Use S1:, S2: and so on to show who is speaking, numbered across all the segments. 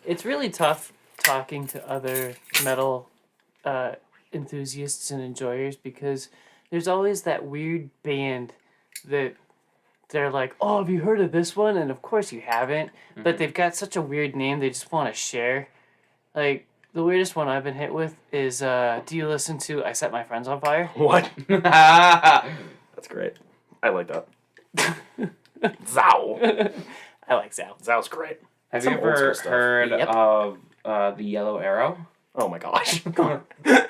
S1: It's really tough talking to other metal enthusiasts and enjoyers because there's always that weird band that they're like, oh, have you heard of this one? And of course you haven't, but they've got such a weird name they just want to share. Like, the weirdest one I've been hit with is, do you listen to I Set My Friends on Fire?
S2: What? That's great. I like that. Zow.
S1: I like Zow.
S2: Zow's great.
S3: Have
S2: Some
S3: you
S2: old school
S3: ever
S2: stuff.
S3: heard
S1: Yep.
S3: of the Yellow Arrow?
S2: Oh my gosh. I'm going to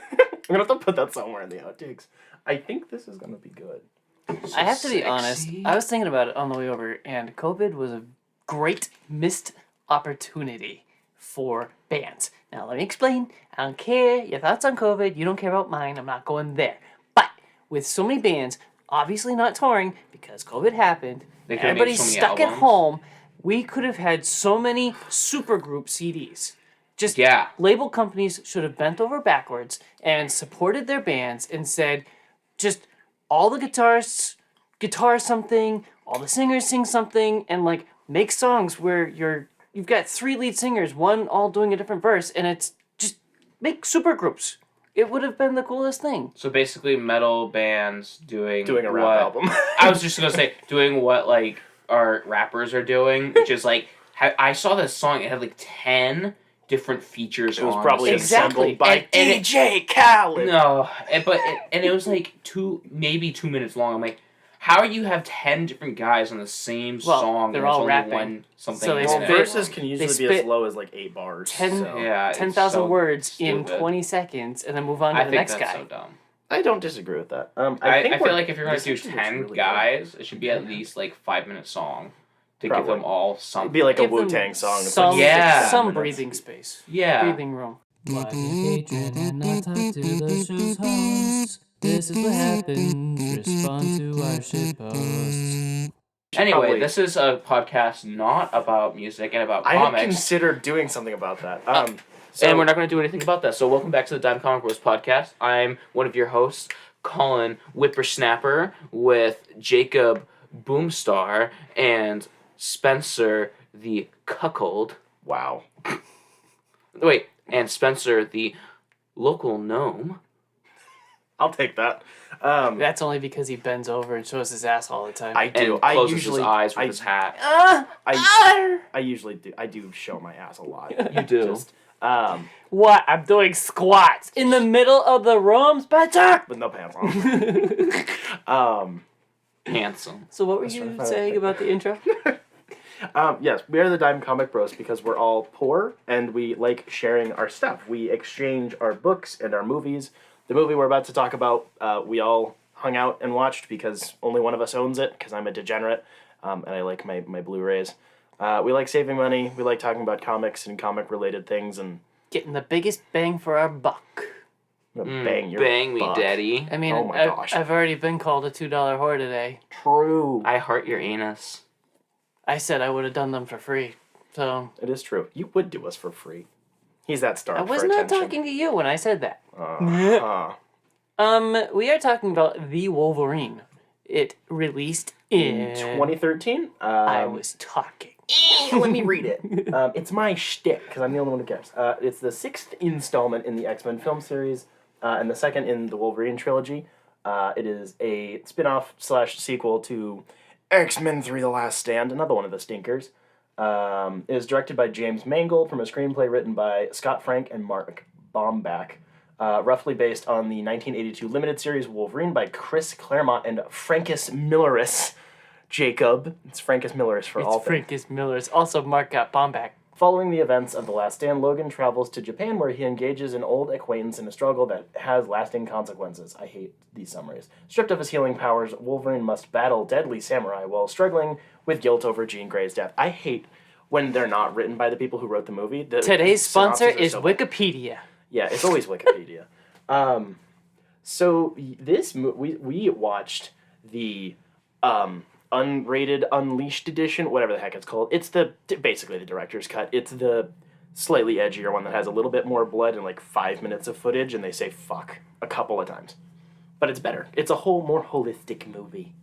S2: have to put that somewhere in the outtakes. I think this is going to be good.
S1: I have to be
S3: sexy.
S1: honest, I was thinking about it on the way over, and COVID was a great missed opportunity for bands. Now, let me explain. I don't care your thoughts on COVID. You don't care about mine. I'm not going there. But with so many bands, obviously not touring because COVID happened,
S3: They could've made
S1: everybody's
S3: so many
S1: stuck at
S3: albums.
S1: home, we could have had so many supergroup CDs. Just
S3: Yeah.
S1: label companies should have bent over backwards and supported their bands and said, just all the guitarists guitar something, all the singers sing something, and like make songs where you've got 3 lead singers, one all doing a different verse, and it's just make super groups. It would have been the coolest thing.
S3: So basically, metal bands doing
S2: A rap
S3: what,
S2: album.
S3: I was just gonna say doing what like our rappers are doing, which is like I saw this song. It had like 10 different features.
S2: It was
S3: on
S2: probably
S3: it.
S1: Exactly.
S2: assembled by
S3: And
S2: DJ Khaled.
S3: No, and it was like maybe 2 minutes long. I'm like, how do you have 10 different guys on the same
S1: Well,
S3: song?
S1: they're
S3: and it's
S1: all
S3: only
S1: rapping.
S3: one something.
S1: So they
S3: in
S2: Well,
S3: it?
S1: spit-
S2: verses can usually be
S1: spit
S2: as low as like 8 bars.
S1: 10
S2: so.
S3: Yeah, it's
S1: 10,000
S3: so
S1: words in
S3: stupid.
S1: 20 seconds, and then move on to
S3: I
S1: the
S3: think
S1: next
S3: that's
S1: guy.
S3: so dumb.
S2: I don't disagree with that.
S3: I
S2: think
S3: feel like if you're gonna
S2: this
S3: do
S2: actually looks
S3: 10
S2: really good.
S3: guys, it should be at least like 5-minute song to
S2: Probably.
S3: give them all something.
S2: It'd be like a
S1: Give them
S2: Wu-Tang song. It's
S1: Some,
S2: like
S3: Yeah.
S2: 6-7
S1: some
S2: minutes.
S1: breathing space.
S3: yeah.
S1: Breathing room. Why be patron and not talk to the show's host? This is what happens. Respond to our shitpost.
S3: Anyway,
S2: Probably-
S3: this is a podcast not about music and about
S2: I had
S3: comics.
S2: considered doing something about that.
S3: And we're not going to do anything about that. So welcome back to the Dime Comic Bros podcast. I'm one of your hosts, Colin Whippersnapper, with Jacob Boomstar and Spencer the Cuckold.
S2: Wow.
S3: Wait, and Spencer the Local Gnome.
S2: I'll take that.
S1: That's only because he bends over and shows his ass all the time.
S2: I do.
S3: And
S2: I
S3: closes
S2: usually
S3: his eyes with his hat.
S2: I usually do. I do show my ass a lot.
S3: You do.
S2: Just,
S1: What? I'm doing squats in the middle of the room, Spencer!
S2: with no pants on.
S3: Handsome.
S1: So what were
S2: That's
S1: you
S2: right.
S1: saying about the intro?
S2: Yes, we are the Dime Comic Bros because we're all poor and we like sharing our stuff. We exchange our books and our movies. The movie we're about to talk about, we all hung out and watched because only one of us owns it because I'm a degenerate and I like my Blu-rays. We like saving money. We like talking about comics and comic-related things and
S1: Getting the biggest bang for our buck.
S2: bang your
S3: Bang me,
S2: buck.
S3: daddy.
S1: I mean,
S2: Oh my gosh.
S1: I've already been called a $2 whore today.
S2: True.
S3: I heart your anus.
S1: I said I would have done them for free. So
S2: It is true. You would do us for free. He's that starved
S1: I was
S2: for
S1: not
S2: attention.
S1: talking to you when I said that.
S2: Uh,
S1: We are talking about The Wolverine. It released in
S2: 2013.
S1: I was talking.
S2: Let me read it. It's my shtick because I'm the only one who cares. It's the 6th installment in the X-Men film series, and the 2nd in the Wolverine trilogy. It is a spin-off / sequel to X-Men 3: The Last Stand, another one of the stinkers. It is directed by James Mangold from a screenplay written by Scott Frank and Mark Bomback. Roughly based on the 1982 limited series Wolverine by Chris Claremont and Frankus Milleris. Jacob. It's Frankus Milleris for all
S1: It's
S2: things.
S1: Frankus Miller's. Also, Mark got Bomback.
S2: Following the events of The Last Stand, Logan travels to Japan where he engages an old acquaintance in a struggle that has lasting consequences. I hate these summaries. Stripped of his healing powers, Wolverine must battle deadly samurai while struggling with guilt over Jean Grey's death. I hate when they're not written by the people who wrote the movie. The
S1: Today's sponsor
S2: synopses are
S1: is
S2: so bad.
S1: Wikipedia.
S2: Yeah, it's always Wikipedia. So this we watched the unrated Unleashed edition, whatever the heck it's called. It's basically the director's cut. It's the slightly edgier one that has a little bit more blood and like 5 minutes of footage, and they say fuck a couple of times. But it's better. It's a whole more holistic movie.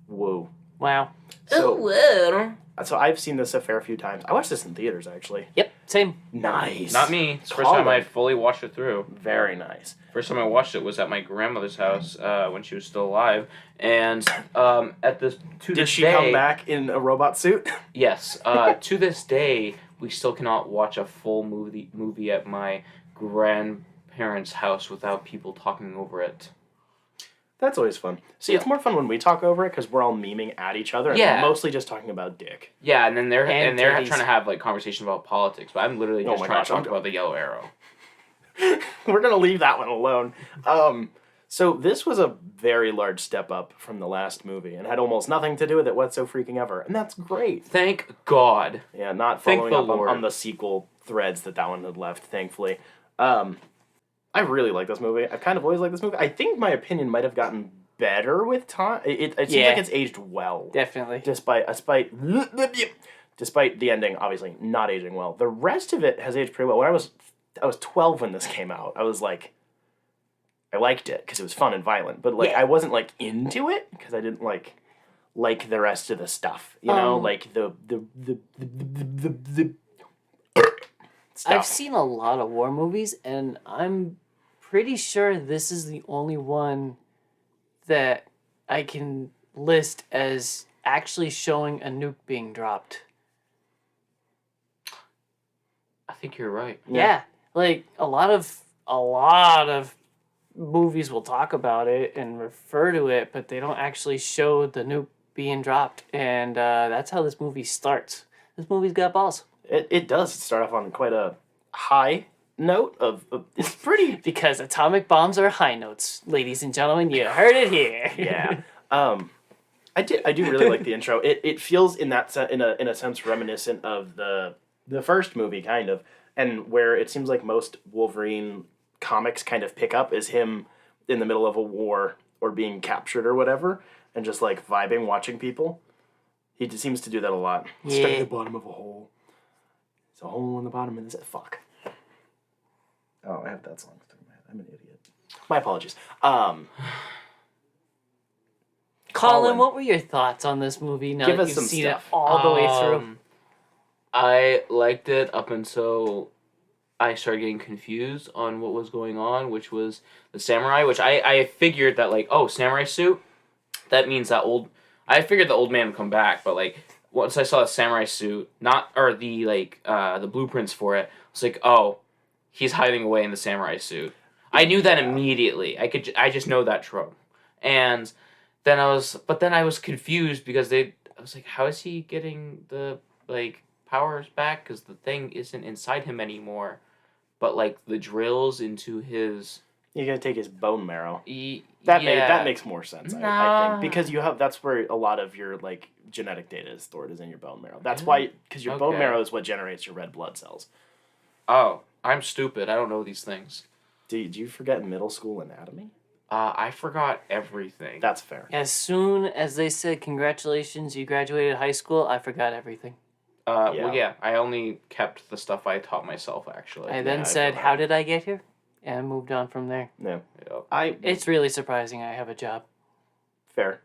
S2: Whoa.
S1: Wow.
S2: So I've seen this a fair few times. I watched this in theaters actually.
S1: Yep. Same.
S2: Nice.
S3: Not me. It's the first time I fully watched it through.
S2: Very nice.
S3: First time I watched it was at my grandmother's house when she was still alive, and
S2: Did she come back in a robot suit?
S3: Yes. To this day, we still cannot watch a full movie at my grandparents' house without people talking over it.
S2: That's always fun. See, it's more fun when we talk over it because we're all memeing at each other and
S3: Yeah.
S2: mostly just talking about dick.
S3: Yeah, and then they're
S1: titties.
S3: trying to have like conversations about politics, but I'm literally just trying to talk about the Yellow Arrow.
S2: We're gonna leave that one alone. So this was a very large step up from the last movie and had almost nothing to do with it What's So Freaking Ever, and that's great.
S3: Thank God.
S2: Yeah, not
S3: Thank
S2: following
S3: the
S2: up
S3: Lord.
S2: on the sequel threads that one had left, thankfully. I really like this movie. I've kind of always liked this movie. I think my opinion might have gotten better with time. It seems like it's aged well.
S1: Definitely.
S2: Despite the ending, obviously, not aging well. The rest of it has aged pretty well. When I was 12 when this came out. I was like, I liked it because it was fun and violent, but like I wasn't like into it because I didn't like the rest of the stuff. You know, like the stuff.
S1: I've seen a lot of war movies, and I'm pretty sure this is the only one that I can list as actually showing a nuke being dropped.
S3: I think you're right.
S1: Yeah, like a lot of movies will talk about it and refer to it, but they don't actually show the nuke being dropped, and that's how this movie starts. This movie's got balls.
S2: It does start off on quite a high note of it's pretty.
S1: Because atomic bombs are high notes, ladies and gentlemen. You heard it here.
S2: Yeah. I do really like the intro. It feels in a sense reminiscent of the first movie, kind of, and where it seems like most Wolverine comics kind of pick up is him in the middle of a war or being captured or whatever, and just like vibing, watching people. He just seems to do that a lot.
S1: Yeah.
S2: Stuck at the bottom of a hole. There's a hole in the bottom of this. Fuck. Oh, I have that song stuck in my head. I'm an idiot. My apologies.
S1: Colin, what were your thoughts on this movie now
S2: Give
S1: that
S2: us
S1: you've
S2: some
S1: seen
S2: stuff.
S1: it all the way through?
S3: I liked it up until I started getting confused on what was going on, which was the samurai, which I figured that, like, oh, samurai suit, that means that I figured the old man would come back, but, like, once I saw the samurai suit, the blueprints for it, I was like, oh, he's hiding away in the samurai suit. I knew that immediately. I just know that trope. And then I was confused because I was like, how is he getting the, like, powers back? Because the thing isn't inside him anymore. But, like, the drills into his...
S2: You're gonna take his bone marrow. That makes more sense, I think. Because that's where a lot of your, like, genetic data is stored, is in your bone marrow. That's why, because your bone marrow is what generates your red blood cells.
S3: Oh, I'm stupid. I don't know these things.
S2: Did you forget middle school anatomy?
S3: I forgot everything.
S2: That's fair.
S1: As soon as they said, congratulations, you graduated high school, I forgot everything.
S3: Well, yeah, I only kept the stuff I taught myself, actually.
S1: I then said, how did I get here? And moved on from there.
S2: Yeah.
S3: Yep.
S1: It's really surprising I have a job.
S2: Fair.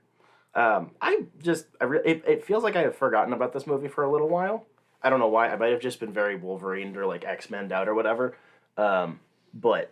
S2: It feels like I have forgotten about this movie for a little while. I don't know why. I might have just been very Wolverine or like X-Men out or whatever. But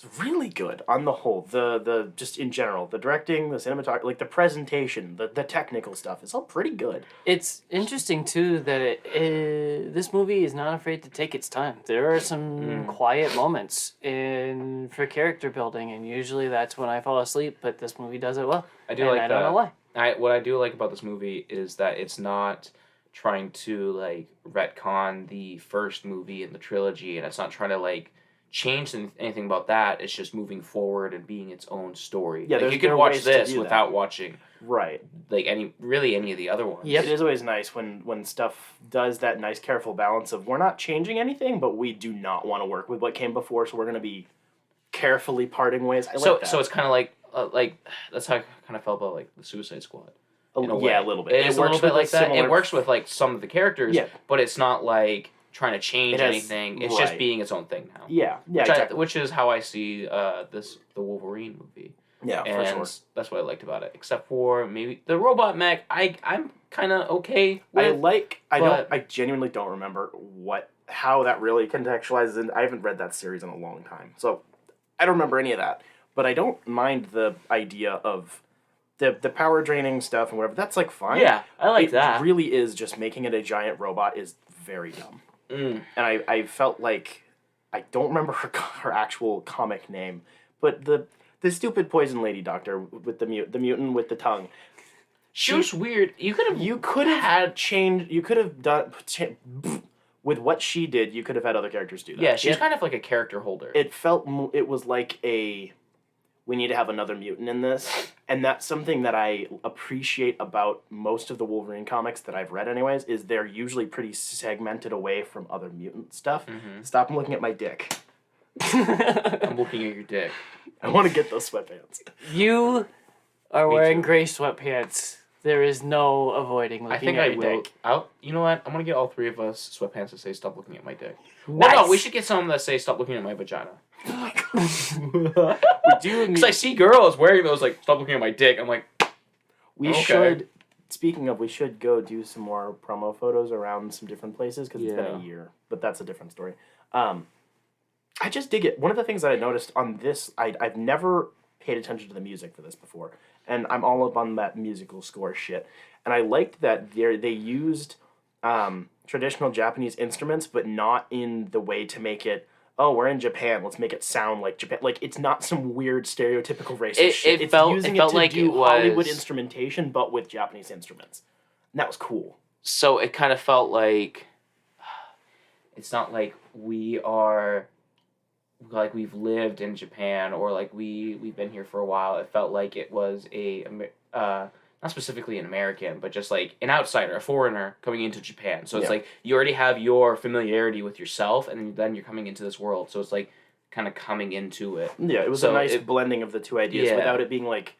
S2: it's really good on the whole. The just in general, the directing, the cinematography, like the presentation, the technical stuff, it's all pretty good.
S1: It's interesting too that this movie is not afraid to take its time. There are some quiet moments for character building, and usually that's when I fall asleep. But this movie does it well. I don't know why.
S3: What I do like about this movie is that it's not trying to like retcon the first movie in the trilogy, and it's not trying to like change anything about that. It's just moving forward and being its own story.
S2: Yeah,
S3: like, you can watch this without watching like any of the other ones.
S2: Yep. It is always nice when stuff does that nice careful balance of we're not changing anything, but we do not want to work with what came before, so we're going to be carefully parting ways. I like that.
S3: So it's kind of like that's how I kind of felt about like the Suicide Squad.
S2: A little bit.
S3: It works a little bit like that. It works with like some of the characters, but it's not like trying to change anything. It's just being its own thing now.
S2: Yeah,
S3: exactly. Which is how I see the Wolverine movie.
S2: Yeah,
S3: and
S2: for sure.
S3: That's what I liked about it. Except for maybe the robot mech, I'm kind of okay with.
S2: I genuinely don't remember what how that really contextualizes, and I haven't read that series in a long time, so I don't remember any of that. But I don't mind the idea of the power draining stuff and whatever. That's like fine.
S3: Yeah, I like that.
S2: It really is just making it a giant robot is very dumb.
S3: Mm.
S2: And I felt like I don't remember her actual comic name, but the stupid poison lady doctor with the mutant with the tongue.
S3: She was weird. You could have changed.
S2: You could have done with what she did. You could have had other characters do that.
S3: Yeah, she's kind of like a character holder.
S2: It felt. It was like a. We need to have another mutant in this, and that's something that I appreciate about most of the Wolverine comics that I've read. Anyways, is they're usually pretty segmented away from other mutant stuff.
S3: Mm-hmm.
S2: Stop looking at my dick.
S3: I'm looking at your dick.
S2: I want to get those sweatpants.
S1: You are
S3: Me
S1: wearing
S3: too.
S1: gray sweatpants. There is no avoiding looking
S3: I think
S1: at
S3: I
S1: your
S3: will.
S1: dick.
S3: You know what? I'm gonna get all three of us sweatpants that say "Stop looking at my dick."
S1: Nice.
S3: Well, no, we should get some that say "Stop looking at my vagina."
S2: We do.
S3: Because I see girls wearing those like "Stop looking at my dick." I'm like,
S2: We
S3: Okay.
S2: should. Speaking of, we should go do some more promo photos around some different places because it's been
S3: Yeah.
S2: a year, but that's a different story. I just dig it. One of the things that I noticed on this, I've never paid attention to the music for this before, and I'm all up on that musical score shit. And I liked that they used traditional Japanese instruments, but not in the way to make it. Oh, we're in Japan. Let's make it sound like Japan. Like it's not some weird stereotypical racist shit. It's using it to
S3: like
S2: do
S3: it was
S2: Hollywood instrumentation, but with Japanese instruments. And that was cool.
S3: So it kind of felt like it's not like we are like we've lived in Japan or like we've been here for a while. It felt like it was not specifically an American, but just like an outsider, a foreigner coming into Japan. So it's like you already have your familiarity with yourself, and then you're coming into this world. So it's like kind of coming into it.
S2: Yeah, it was a nice blending of the two ideas without it being like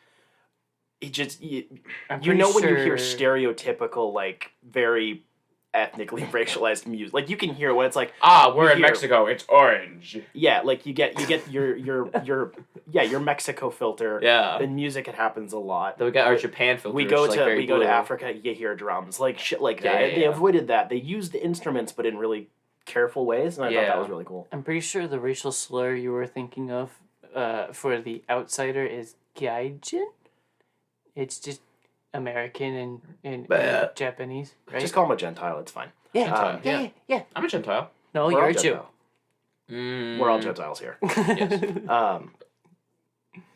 S2: it just you know when you hear stereotypical like very ethnically racialized music, like you can hear what it's like.
S3: We're in Mexico. It's orange.
S2: Yeah, like you get your Mexico filter.
S3: Yeah.
S2: In music, it happens a lot.
S3: Then we got our Japan filter.
S2: We go to Africa, you hear drums, like shit like that. They avoided that. They used the instruments, but in really careful ways, and I thought that was really cool.
S1: I'm pretty sure the racial slur you were thinking of for the outsider is gaijin. It's just American and Japanese, right?
S2: Just call him a Gentile. It's fine.
S1: Yeah, yeah.
S3: I'm a Gentile.
S1: No,
S2: We're
S1: you're
S2: all
S1: a Jew.
S2: Gentile. We're all Gentiles here.
S3: Yes.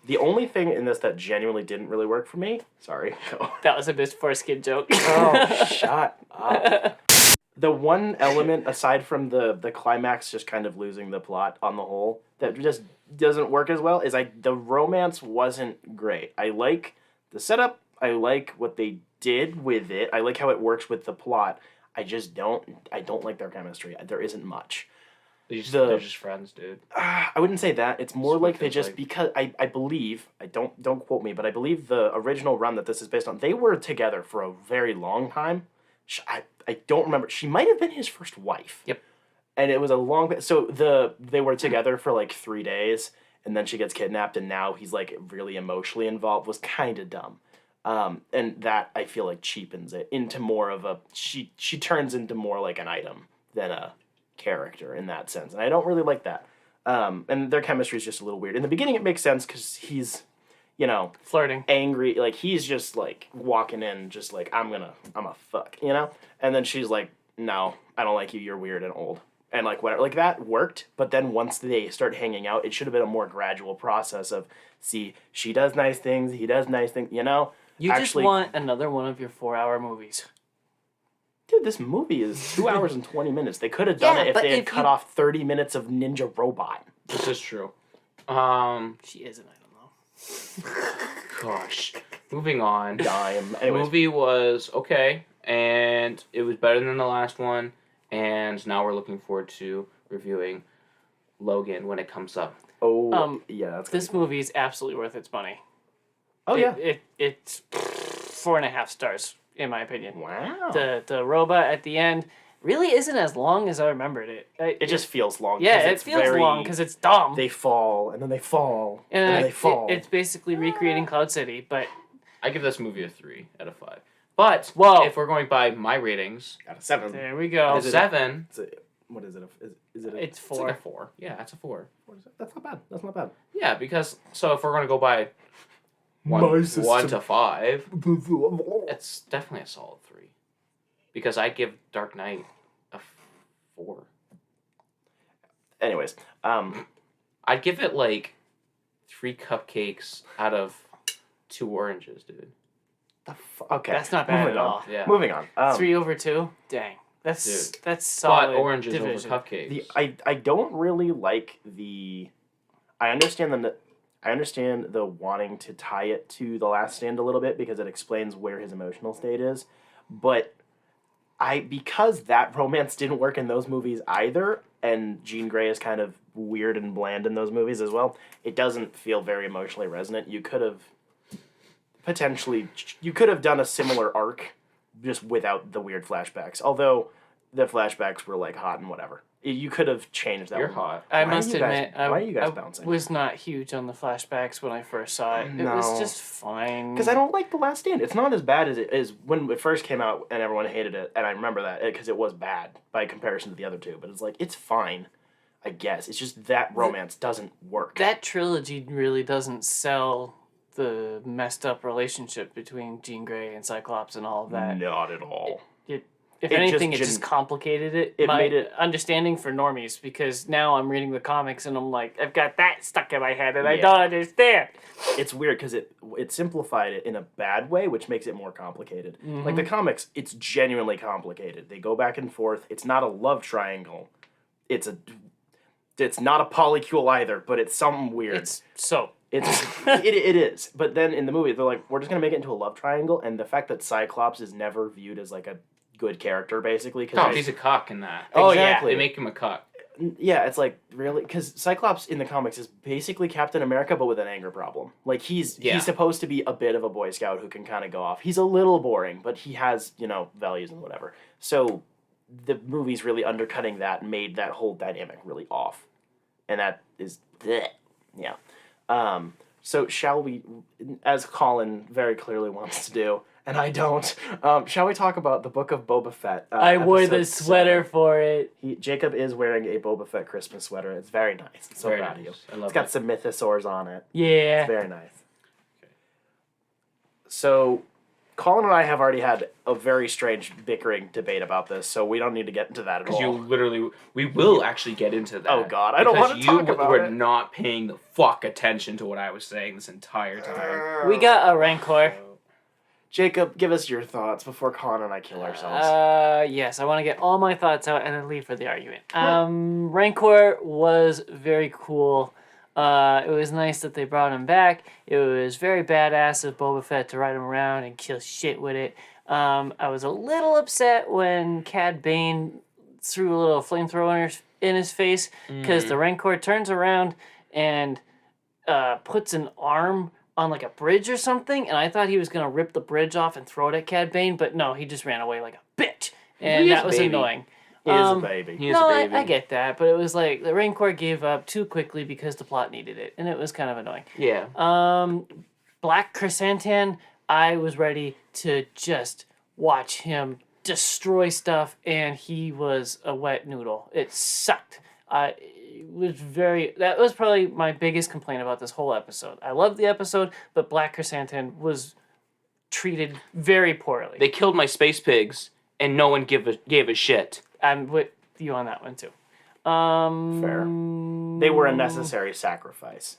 S2: The only thing in this that genuinely didn't really work for me. Sorry.
S1: That was a missed foreskin joke.
S2: Oh, shut up. The one element aside from the climax just kind of losing the plot on the whole that just doesn't work as well is the romance wasn't great. I like the setup. I like what they did with it. I like how it works with the plot. I don't like their chemistry. There isn't much.
S3: They're just friends, dude.
S2: I wouldn't say that. It's more like they just
S3: like.
S2: because I believe don't quote me, but I believe the original run that this is based on, they were together for a very long time. I don't remember. She might have been his first wife.
S1: Yep.
S2: And it was a long. So they were together for like 3 days, and then she gets kidnapped, and now he's like really emotionally involved. Was kind of dumb. And that I feel like cheapens it into more of a she turns into more like an item than a character in that sense, and I don't really like that. And their chemistry is just a little weird. In the beginning, it makes sense because he's,
S1: flirting,
S2: angry, like he's just like walking in, just like I'm a fuck, and then she's like, no, I don't like you. You're weird and old, and like whatever, like that worked. But then once they start hanging out, it should have been a more gradual process of she does nice things, he does nice things,
S1: You just want another one of your 4-hour movies.
S2: Dude, this movie is 2 hours and 20 minutes. They could have done it if they had cut off 30 minutes of Ninja Robot.
S3: This is true.
S1: She isn't, I don't know.
S3: Gosh. Moving on.
S2: Dime.
S3: The
S2: Anyways,
S3: movie was okay, and it was better than the last one, and now we're looking forward to reviewing Logan when it comes up.
S2: yeah.
S1: This movie is absolutely worth its money.
S2: Oh, yeah.
S1: It's 4.5 stars, in my opinion.
S2: Wow.
S1: The robot at the end really isn't as long as I remembered it.
S2: It just feels long.
S1: Yeah, it feels long because it's dumb.
S2: They fall, and then they fall, and then they fall.
S1: It's basically recreating Cloud City, but...
S3: I give this movie a 3 out of 5. But
S1: Whoa.
S3: if we're going by my ratings,
S2: Got a 7.
S1: There we go.
S3: a 7.
S2: what is it? Is it?
S1: It's
S3: It's
S1: 4.
S3: like a 4. Yeah, it's a 4.
S2: What is it? That's not bad. That's not bad.
S3: Yeah, because so if we're gonna go by
S2: My
S3: 1
S2: system.
S3: to 5, it's definitely a solid 3. Because I give Dark Knight a 4.
S2: Anyways,
S3: I'd give it like 3 cupcakes out of 2 oranges, dude.
S2: okay.
S1: That's not bad
S2: Moving
S1: at
S2: on.
S1: all.
S3: Yeah.
S2: Moving on.
S1: 3 over 2? Dang. That's
S3: But
S1: solid
S3: oranges
S1: division.
S3: over cupcakes.
S2: I don't really like the. I understand the wanting to tie it to The Last Stand a little bit because it explains where his emotional state is, but because that romance didn't work in those movies either, and Jean Grey is kind of weird and bland in those movies as well, it doesn't feel very emotionally resonant. You could have done a similar arc just without the weird flashbacks. Although the flashbacks were like hot and whatever. You could have changed that.
S3: You're
S2: one.
S3: hot.
S1: I
S2: Why are
S1: must
S2: you guys-
S1: admit,
S2: why are you guys
S1: I
S2: bouncing?
S1: was not huge on the flashbacks when I first saw it. It was
S2: No.
S1: just fine.
S2: Because I don't like The Last Stand. It's not as bad as it is when it first came out and everyone hated it. And I remember that because it was bad by comparison to the other two. But it's like, it's fine, I guess. It's just that romance doesn't work.
S1: That trilogy really doesn't sell the messed up relationship between Jean Grey and Cyclops and all of that.
S2: Not at all.
S1: If
S2: It
S1: anything,
S2: just
S1: it just
S2: didn't-
S1: complicated it.
S2: it
S1: My
S2: made it-
S1: understanding for normies, because now I'm reading the comics and I'm like, I've got that stuck in my head and I
S2: Yeah.
S1: don't understand.
S2: It's weird because it simplified it in a bad way, which makes it more complicated. Like the comics, it's genuinely complicated. They go back and forth. It's not a love triangle. It's not a polycule either, but it's something weird.
S1: It's so.
S2: It is. But then in the movie, they're like, we're just going to make it into a love triangle. And the fact that Cyclops is never viewed as like a good character, basically.
S3: No, he's a cock in that.
S1: Oh,
S2: exactly.
S3: They make him a cock.
S2: Yeah, it's like, really? Because Cyclops in the comics is basically Captain America, but with an anger problem. Like, he's supposed to be a bit of a Boy Scout who can kind of go off. He's a little boring, but he has, values and whatever. So the movie's really undercutting that and made that whole dynamic really off. And that is, bleh. Yeah. So shall we, as Colin very clearly wants to do, and I don't, shall we talk about the Book of Boba Fett?
S1: I wore the
S2: episode
S1: sweater
S2: 7?
S1: for it.
S2: Jacob is wearing a Boba Fett Christmas sweater. It's very nice. I'm so
S3: Very
S2: proud
S3: nice.
S2: of you.
S3: I love
S2: It's got
S3: it.
S2: some mythosaurs on it.
S1: Yeah.
S2: It's very nice. So, Colin and I have already had a very strange bickering debate about this, so we don't need to get into that at
S3: Because
S2: all.
S3: we will actually get into that.
S2: Oh, God, I don't
S3: Because
S2: want to talk about
S3: you were
S2: it.
S3: not paying the fuck attention to what I was saying this entire time.
S1: We got a Rancor.
S2: Jacob, give us your thoughts before Colin and I kill ourselves.
S1: Yes, I want to get all my thoughts out and then leave for the argument. Rancor was very cool. It was nice that they brought him back. It was very badass of Boba Fett to ride him around and kill shit with it. I was a little upset when Cad Bane threw a little flamethrower in his face because the Rancor turns around and puts an arm on like a bridge or something, and I thought he was gonna rip the bridge off and throw it at Cad Bane, but no, he just ran away like a bitch, and
S3: He is
S1: that
S3: a
S1: was
S3: baby.
S1: annoying.
S2: He is a baby.
S3: He is
S1: No,
S3: a baby.
S1: I get that, but it was like the Rancor gave up too quickly because the plot needed it, and it was kind of annoying.
S3: Yeah.
S1: Black Chrysanthemum, I was ready to just watch him destroy stuff, and he was a wet noodle. It sucked. That was probably my biggest complaint about this whole episode. I loved the episode, but Black Chrysanthemum was treated very poorly.
S3: They killed my space pigs, and no one gave a shit.
S1: I'm with you on that one too.
S2: Fair. They were a necessary sacrifice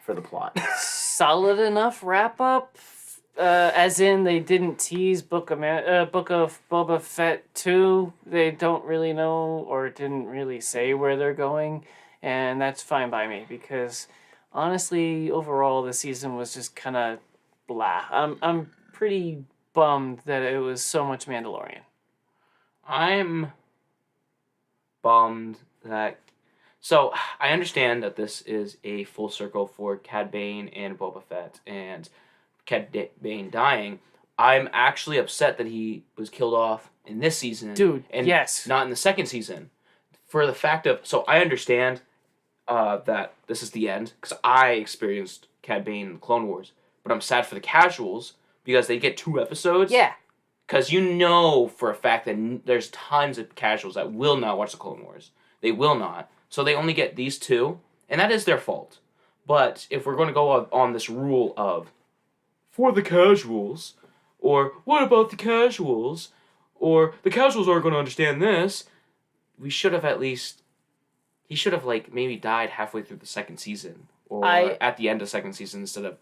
S2: for the plot.
S1: Solid enough wrap up, as in they didn't tease Book of Boba Fett 2. They don't really know or didn't really say where they're going, and that's fine by me because honestly, overall, the season was just kind of blah. I'm pretty bummed that it was so much Mandalorian.
S3: I'm bummed that. So I understand that this is a full circle for Cad Bane and Boba Fett and Cad Bane dying. I'm actually upset that he was killed off in this season,
S1: Dude,
S3: and
S1: yes.
S3: not in the second season. For the fact of, so I understand that this is the end because I experienced Cad Bane in Clone Wars, but I'm sad for the casuals because they get 2 episodes.
S1: Yeah.
S3: Because you know for a fact that there's tons of casuals that will not watch the Clone Wars. They will not. So they only get these two, and that is their fault. But if we're going to go on this rule of, for the casuals, or what about the casuals, or the casuals aren't going to understand this, we should have at least, he should have like maybe died halfway through the second season, or at the end of the second season instead of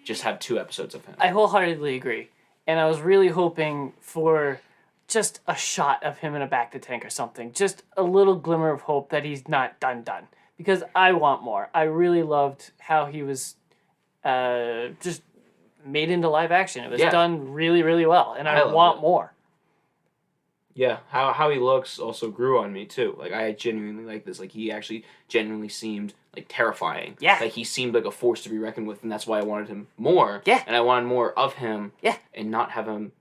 S3: just have 2 episodes of him.
S1: I wholeheartedly agree. And I was really hoping for just a shot of him in a back to tank or something. Just a little glimmer of hope that he's not done. Because I want more. I really loved how he was just made into live action. It was done really, really well. And I want more.
S3: Yeah, how he looks also grew on me too. Like I genuinely like this. Like he actually genuinely seemed like terrifying.
S1: Yeah.
S3: Like he seemed like a force to be reckoned with, and that's why I wanted him more.
S1: Yeah.
S3: And I wanted more of him.
S1: Yeah.
S3: And not have him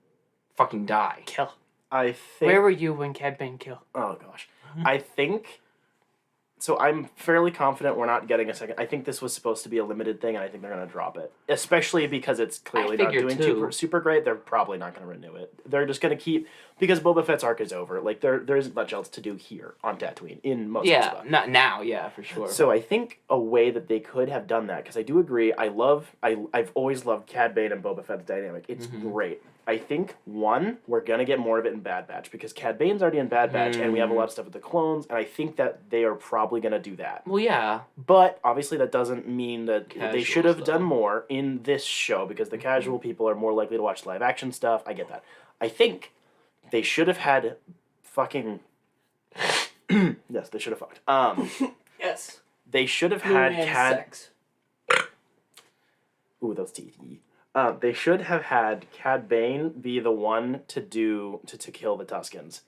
S3: fucking die.
S1: Kill.
S2: I think.
S1: Where were you when Cad Bane kill?
S2: Oh gosh, I think. So I'm fairly confident we're not getting a second. I think this was supposed to be a limited thing, and I think they're going to drop it. Especially because it's clearly not doing super great. They're probably not going to renew it. They're just going to keep... Because Boba Fett's arc is over. Like, there isn't much else to do here on Tatooine in most of the stuff.
S3: Not now, for sure.
S2: So I think a way that they could have done that, because I do agree, I've always loved Cad Bane and Boba Fett's dynamic. It's great. I think, one, we're going to get more of it in Bad Batch, because Cad Bane's already in Bad Batch, and we have a lot of stuff with the clones, and I think that they are probably going to do that.
S3: Well, yeah.
S2: But, obviously, that doesn't mean that they should have done
S3: more
S2: more in this show, because the casual people are more likely to watch live action stuff. I get that. I think they should have had fucking... yes, they should have fucked.
S1: Yes.
S2: They should have had Cad...
S1: Sex.
S2: Ooh, those teeth. They should have had Cad Bane be the one to kill the Tuskens.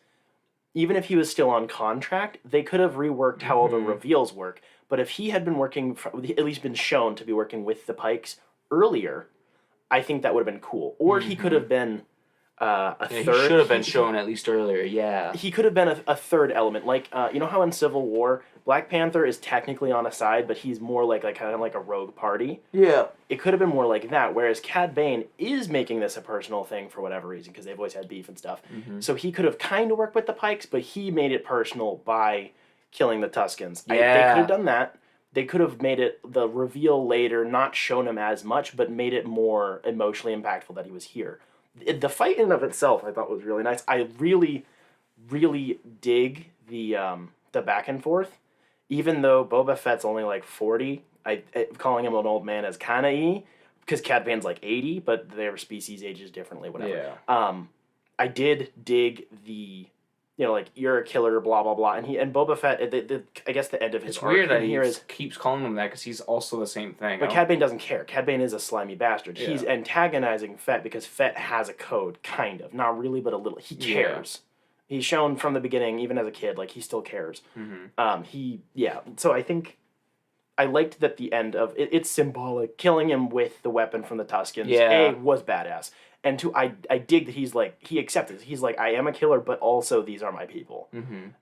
S2: Even if he was still on contract, they could have reworked how all the reveals work. But if he had been working, at least been shown to be working with the Pikes earlier, I think that would have been cool. Or he could have been third.
S3: He should have been shown at least earlier, yeah.
S2: He could have been a third element. Like, you know how in Civil War, Black Panther is technically on a side, but he's more like kind of like a rogue party?
S3: Yeah.
S2: It could have been more like that, whereas Cad Bane is making this a personal thing for whatever reason, because they've always had beef and stuff. So he could have kind of worked with the Pikes, but he made it personal by killing the Tuskens. They could have done that. They could have made it the reveal later, not shown him as much, but made it more emotionally impactful that he was here. The fight in and of itself, I thought was really nice. I really, really dig the back and forth. Even though Boba Fett's only like 40, calling him an old man is kind of because Cad Bane's like 80, but their species ages differently, whatever.
S3: Yeah.
S2: I did dig the, like, you're a killer, blah, blah, blah. And Boba Fett, I guess the end of his
S3: it's
S2: arc
S3: weird that he
S2: is,
S3: keeps calling him that, because he's also the same thing.
S2: But Cad Bane doesn't care. Cad Bane is a slimy bastard.
S3: Yeah.
S2: He's antagonizing Fett because Fett has a code, kind of. Not really, but a little. He cares. He's shown from the beginning, even as a kid, like, he still cares. So I think I liked that the end of it's symbolic. Killing him with the weapon from the Tuskens, was badass. And two, I dig that he's like, he accepted. He's like, I am a killer, but also these are my people.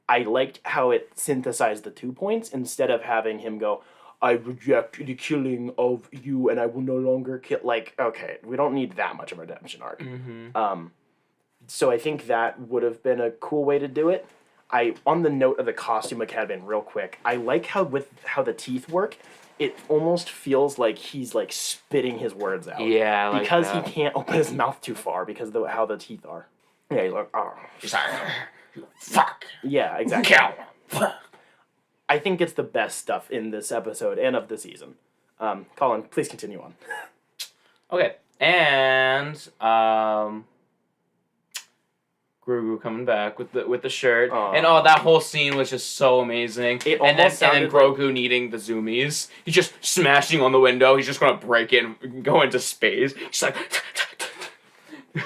S2: I liked how it synthesized the 2 points instead of having him go, I reject the killing of you and I will no longer kill. Like, okay, we don't need that much of a redemption arc. So I think that would have been a cool way to do it. On the note of the costume of Cad Bane, real quick, I like how the teeth work. It almost feels like he's like spitting his words out.
S3: Yeah, I like
S2: because
S3: that.
S2: he can't open his mouth too far because of how the teeth are. Yeah, he's like, oh.
S3: He's like, fuck.
S2: Yeah, exactly.
S3: Kill.
S2: I think it's the best stuff in this episode and of the season. Colin, please continue on.
S3: Okay, and Grogu coming back with the shirt, and that whole scene was just so amazing. And then Grogu needing the zoomies. He's just smashing on the window. He's just gonna break it and go into space. He's like,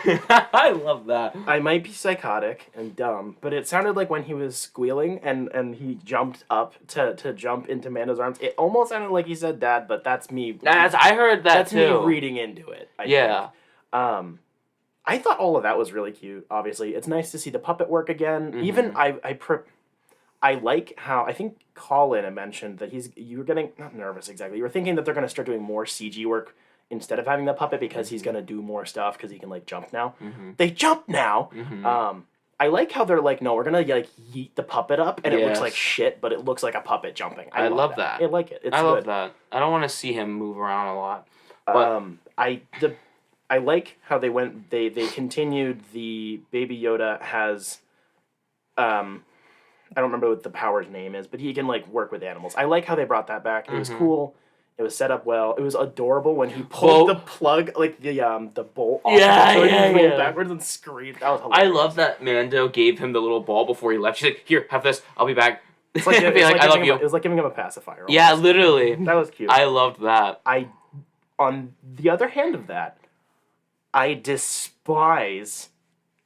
S3: I love that.
S2: I might be psychotic and dumb, but it sounded like when he was squealing and he jumped up to jump into Mando's arms. It almost sounded like he said "Dad," but that's me.
S3: I heard that
S2: that's
S3: too.
S2: That's me reading into it. I think. I thought all of that was really cute. Obviously, it's nice to see the puppet work again. Even I like how I think Colin had mentioned that you were getting not nervous exactly. You were thinking that they're going to start doing more CG work instead of having the puppet because he's gonna do more stuff because he can like jump now.
S3: Mm-hmm.
S2: They jump now.
S3: Mm-hmm.
S2: I like how they're like, no, we're gonna like yeet the puppet up, and it looks
S3: Yes.
S2: like shit, but it looks like a puppet jumping.
S3: I love that.
S2: I like it. It's
S3: I
S2: good.
S3: love that. I don't want to see him move around a lot. But
S2: I like how they went. They continued the Baby Yoda has, I don't remember what the power's name is, but he can like work with animals. I like how they brought that back. It was cool. It was set up well. It was adorable when he pulled the plug, like the bolt off.
S3: Yeah,
S2: so
S3: yeah,
S2: he rolled
S3: yeah.
S2: backwards and screamed. That was
S3: I
S2: hilarious.
S3: love that Mando gave him the little ball before he left. She's like, "Here, have this. I'll be back."
S2: It's like,
S3: Be like, "I love you."
S2: It was like giving him a pacifier.
S3: Yeah,
S2: almost.
S3: literally.
S2: That was cute.
S3: I loved that.
S2: On the other hand of that, I despise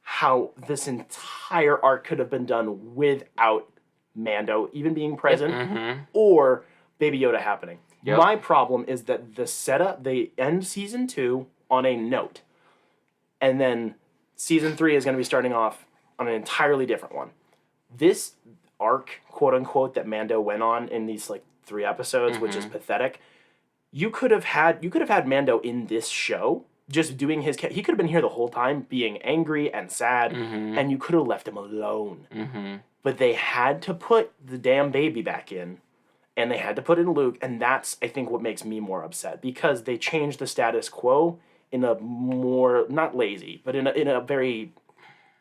S2: how this entire arc could have been done without Mando even being present
S3: Mm-hmm.
S2: or Baby Yoda happening.
S3: Yep.
S2: My problem is that the setup, they end season 2 on a note, and then season 3 is going to be starting off on an entirely different one. This arc, quote unquote, that Mando went on in these like 3 episodes, which is pathetic. You could have had Mando in this show just doing his. He could have been here the whole time, being angry and sad, and you could have left him alone.
S3: Mm-hmm.
S2: But they had to put the damn baby back in, and they had to put in Luke, and that's, I think, what makes me more upset, because they changed the status quo in a more, not lazy, but in a very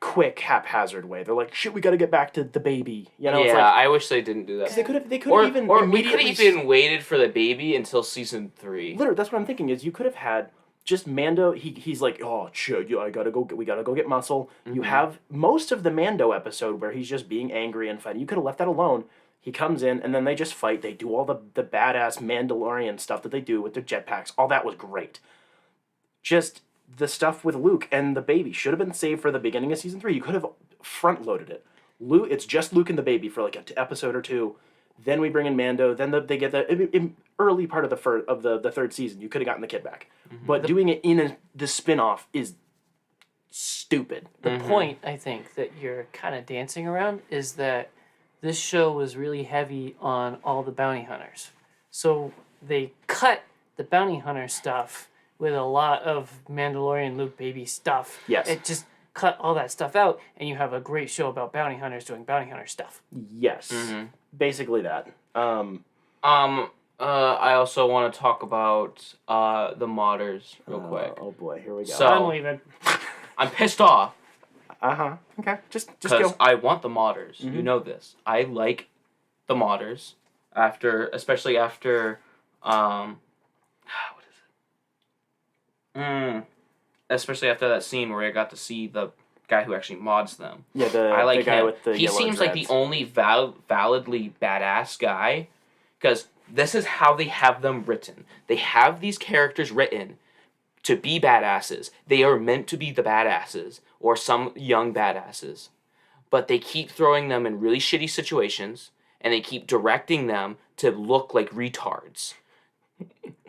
S2: quick, haphazard way. They're like, shit, we gotta get back to the baby. You know,
S3: Yeah,
S2: it's like,
S3: I wish they didn't do that.
S2: 'cause they could have
S3: Or
S2: even
S3: we could
S2: immediately...
S3: have even waited for the baby until season 3.
S2: Literally, that's what I'm thinking, is you could have had just Mando, he's like, oh, shit, we gotta go get muscle. You have most of the Mando episode where he's just being angry and fighting. You could have left that alone. He comes in, and then they just fight. They do all the badass Mandalorian stuff that they do with their jetpacks. All that was great. Just the stuff with Luke and the baby should have been saved for the beginning of season 3. You could have front-loaded it. It's just Luke and the baby for like an episode or 2. Then we bring in Mando. Then they get the early part of the third season. You could have gotten the kid back, but doing it in the spin-off is stupid.
S1: The point, I think, that you're kind of dancing around is that this show was really heavy on all the bounty hunters. So they cut the bounty hunter stuff with a lot of Mandalorian Luke baby stuff.
S2: Yes.
S1: It just cut all that stuff out, and you have a great show about bounty hunters doing bounty hunter stuff.
S2: Yes, basically that.
S3: I also want to talk about the modders real quick.
S2: Oh boy, here we go.
S3: So-
S1: I'm leaving.
S3: I'm pissed off
S2: Okay. Just
S3: because
S2: go.
S3: I want the modders. You know this. I like the modders especially after what is it? Especially after that scene where I got to see the guy who actually mods them.
S2: Yeah,
S3: I like
S2: the guy
S3: him.
S2: with the
S3: He
S2: yellow
S3: seems like
S2: dreads.
S3: the only validly badass guy, because this is how they have them written. They have these characters written to be badasses. They are meant to be the badasses, or some young badasses. But they keep throwing them in really shitty situations, and they keep directing them to look like retards.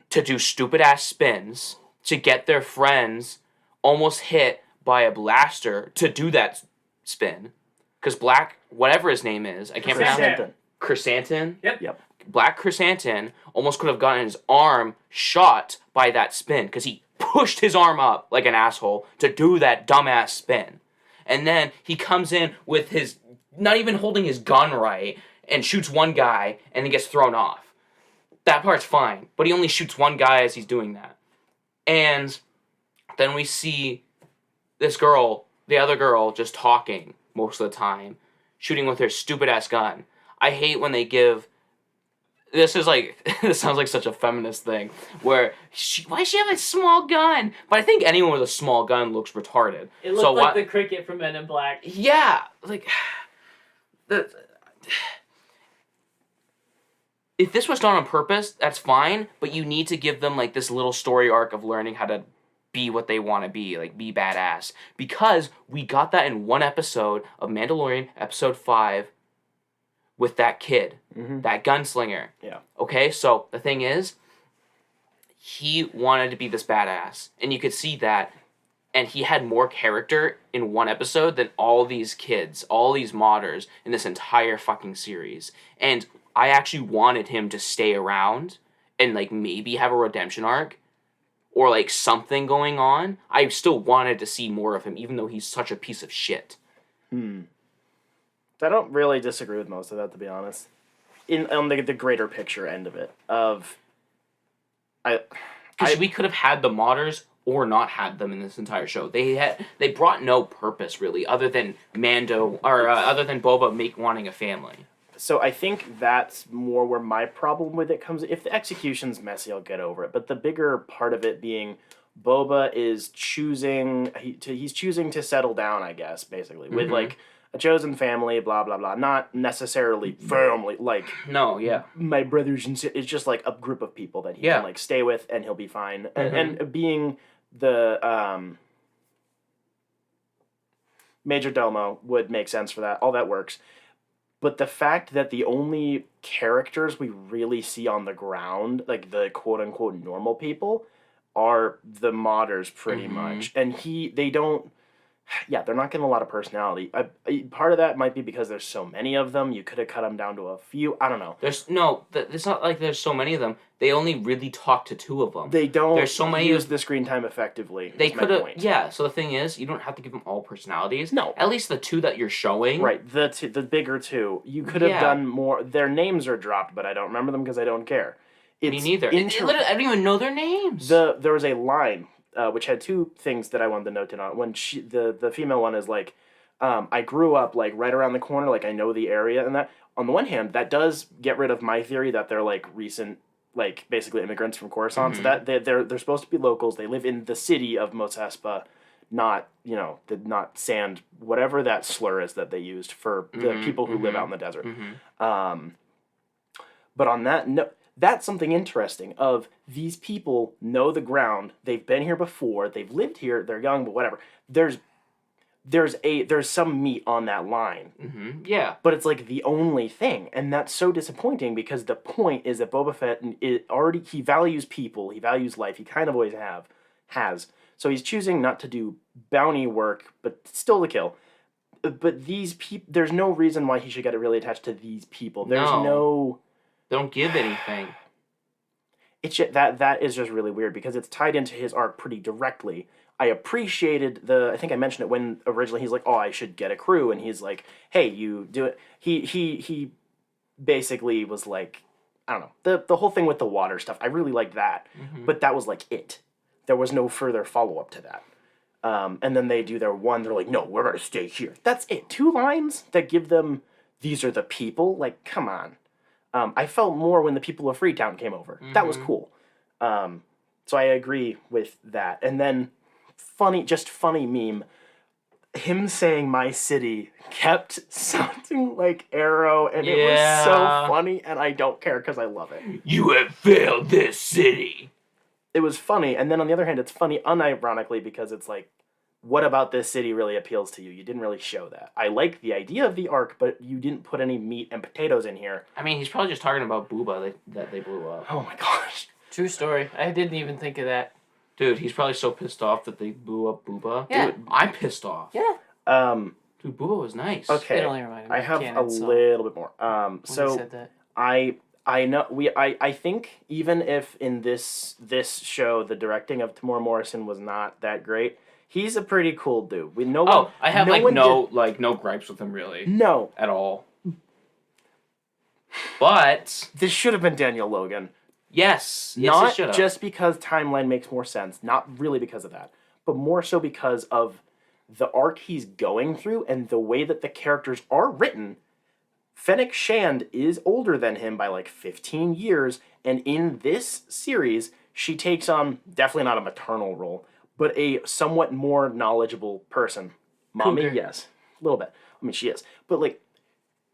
S3: To do stupid-ass spins, to get their friends almost hit by a blaster to do that spin. Because Black, whatever his name is, I can't pronounce it.
S2: Chrysanthemum.
S3: Chrysanthemum?
S2: Yep.
S3: Black Chrysanthemum almost could have gotten his arm shot by that spin because he pushed his arm up like an asshole to do that dumbass spin. And then he comes in with his, not even holding his gun right, and shoots one guy and then gets thrown off. That part's fine, but he only shoots one guy as he's doing that. And then we see this girl, the other girl, just talking most of the time, shooting with her stupid ass gun. I hate when they give. This is like, this sounds like such a feminist thing, why does she have a small gun? But I think anyone with a small gun looks retarded.
S1: It looked
S3: so
S1: like the cricket from Men in Black.
S3: Yeah, like, if this was done on purpose, that's fine, but you need to give them, like, this little story arc of learning how to be what they want to be, like, be badass. Because we got that in one episode of Mandalorian, episode 5, with that kid, that gunslinger.
S2: Yeah.
S3: Okay, so the thing is, he wanted to be this badass, and you could see that, and he had more character in one episode than all these kids, all these modders in this entire fucking series. And I actually wanted him to stay around and, like, maybe have a redemption arc or like something going on, I still wanted to see more of him, even though he's such a piece of shit.
S2: I don't really disagree with most of that, to be honest. On the greater picture end of it,
S3: Because we could have had the modders or not had them in this entire show. They brought no purpose really, other than Mando or other than Boba wanting a family.
S2: So I think that's more where my problem with it comes. If the execution's messy, I'll get over it. But the bigger part of it being Boba is he's choosing to settle down, I guess, basically, with like a chosen family, blah blah blah. Not necessarily family, like
S3: No, yeah.
S2: my brothers and it's just like a group of people that he can like stay with and he'll be fine. And being the major domo would make sense for that. All that works. But the fact that the only characters we really see on the ground, like the quote unquote normal people, are the modders pretty much. And they don't, they're not getting a lot of personality. Part of that might be because there's so many of them. You could have cut them down to a few. I don't know.
S3: It's not like there's so many of them. They only really talk to 2 of them.
S2: They don't
S3: There's so many
S2: use the screen time effectively.
S3: They could have, yeah. So the thing is, you don't have to give them all personalities.
S2: No.
S3: At least the 2 that you're showing.
S2: Right, the bigger 2. You could have done more. Their names are dropped, but I don't remember them because I don't care.
S3: Me neither. I don't even know their names.
S2: There was a line which had 2 things that I wanted to note in on. When the female one is like, I grew up like right around the corner, like I know the area, and that on the one hand that does get rid of my theory that they're like recent, like basically immigrants from Coruscant. So that they're supposed to be locals. They live in the city of Mos Espa, not not sand, whatever that slur is that they used for the people who live out in the desert. But on that note, that's something interesting of these people know the ground. They've been here before. They've lived here. They're young, but whatever. There's some meat on that line.
S3: Yeah.
S2: But it's like the only thing. And that's so disappointing because the point is that Boba Fett he values people. He values life. He kind of always has. So he's choosing not to do bounty work, but still to kill. But these people, there's no reason why he should get really attached to these people. There's no
S3: They don't give anything.
S2: It's just, that is just really weird because it's tied into his arc pretty directly. I appreciated I think I mentioned it when originally he's like, oh, I should get a crew, and he's like, hey, you do it. He basically was like, I don't know, the whole thing with the water stuff. I really liked that, but that was like it. There was no further follow up to that. And then they do their one. They're like, no, we're gonna stay here. That's it. 2 lines that give them these are the people. Like, come on. I felt more when the people of Freetown came over. That was cool. So I agree with that. And then funny meme, him saying my city kept sounding like Arrow, and it was so funny, and I don't care because I love it.
S3: You have failed this city.
S2: It was funny, and then on the other hand, it's funny unironically because it's like, what about this city really appeals to you? You didn't really show that. I like the idea of the arc, but you didn't put any meat and potatoes in here.
S3: I mean, he's probably just talking about Booba that they blew up.
S2: Oh my gosh.
S1: True story. I didn't even think of that.
S3: Dude, he's probably so pissed off that they blew up Booba.
S1: Yeah.
S3: Dude, I'm pissed off.
S1: Yeah.
S3: Dude, Booba was nice.
S2: Okay.
S1: It only reminded me
S2: I
S1: of
S2: have
S1: Canon,
S2: a little bit more.
S1: when
S2: So
S1: you said that.
S2: I know I think even if in this show the directing of Tamora Morrison was not that great, he's a pretty cool dude.
S3: I have no gripes with him really.
S2: No.
S3: At all. But
S2: This should have been Daniel Logan.
S3: yes,
S2: Not
S3: it should have.
S2: just because timeline makes more sense, not really because of that, but more so because of the arc he's going through and the way that the characters are written. Fennec Shand is older than him by like 15 years, and in this series, she takes on definitely not a maternal role, but a somewhat more knowledgeable person. Mommy,
S1: Cougar.
S2: yes, a little bit. I mean, she is, but like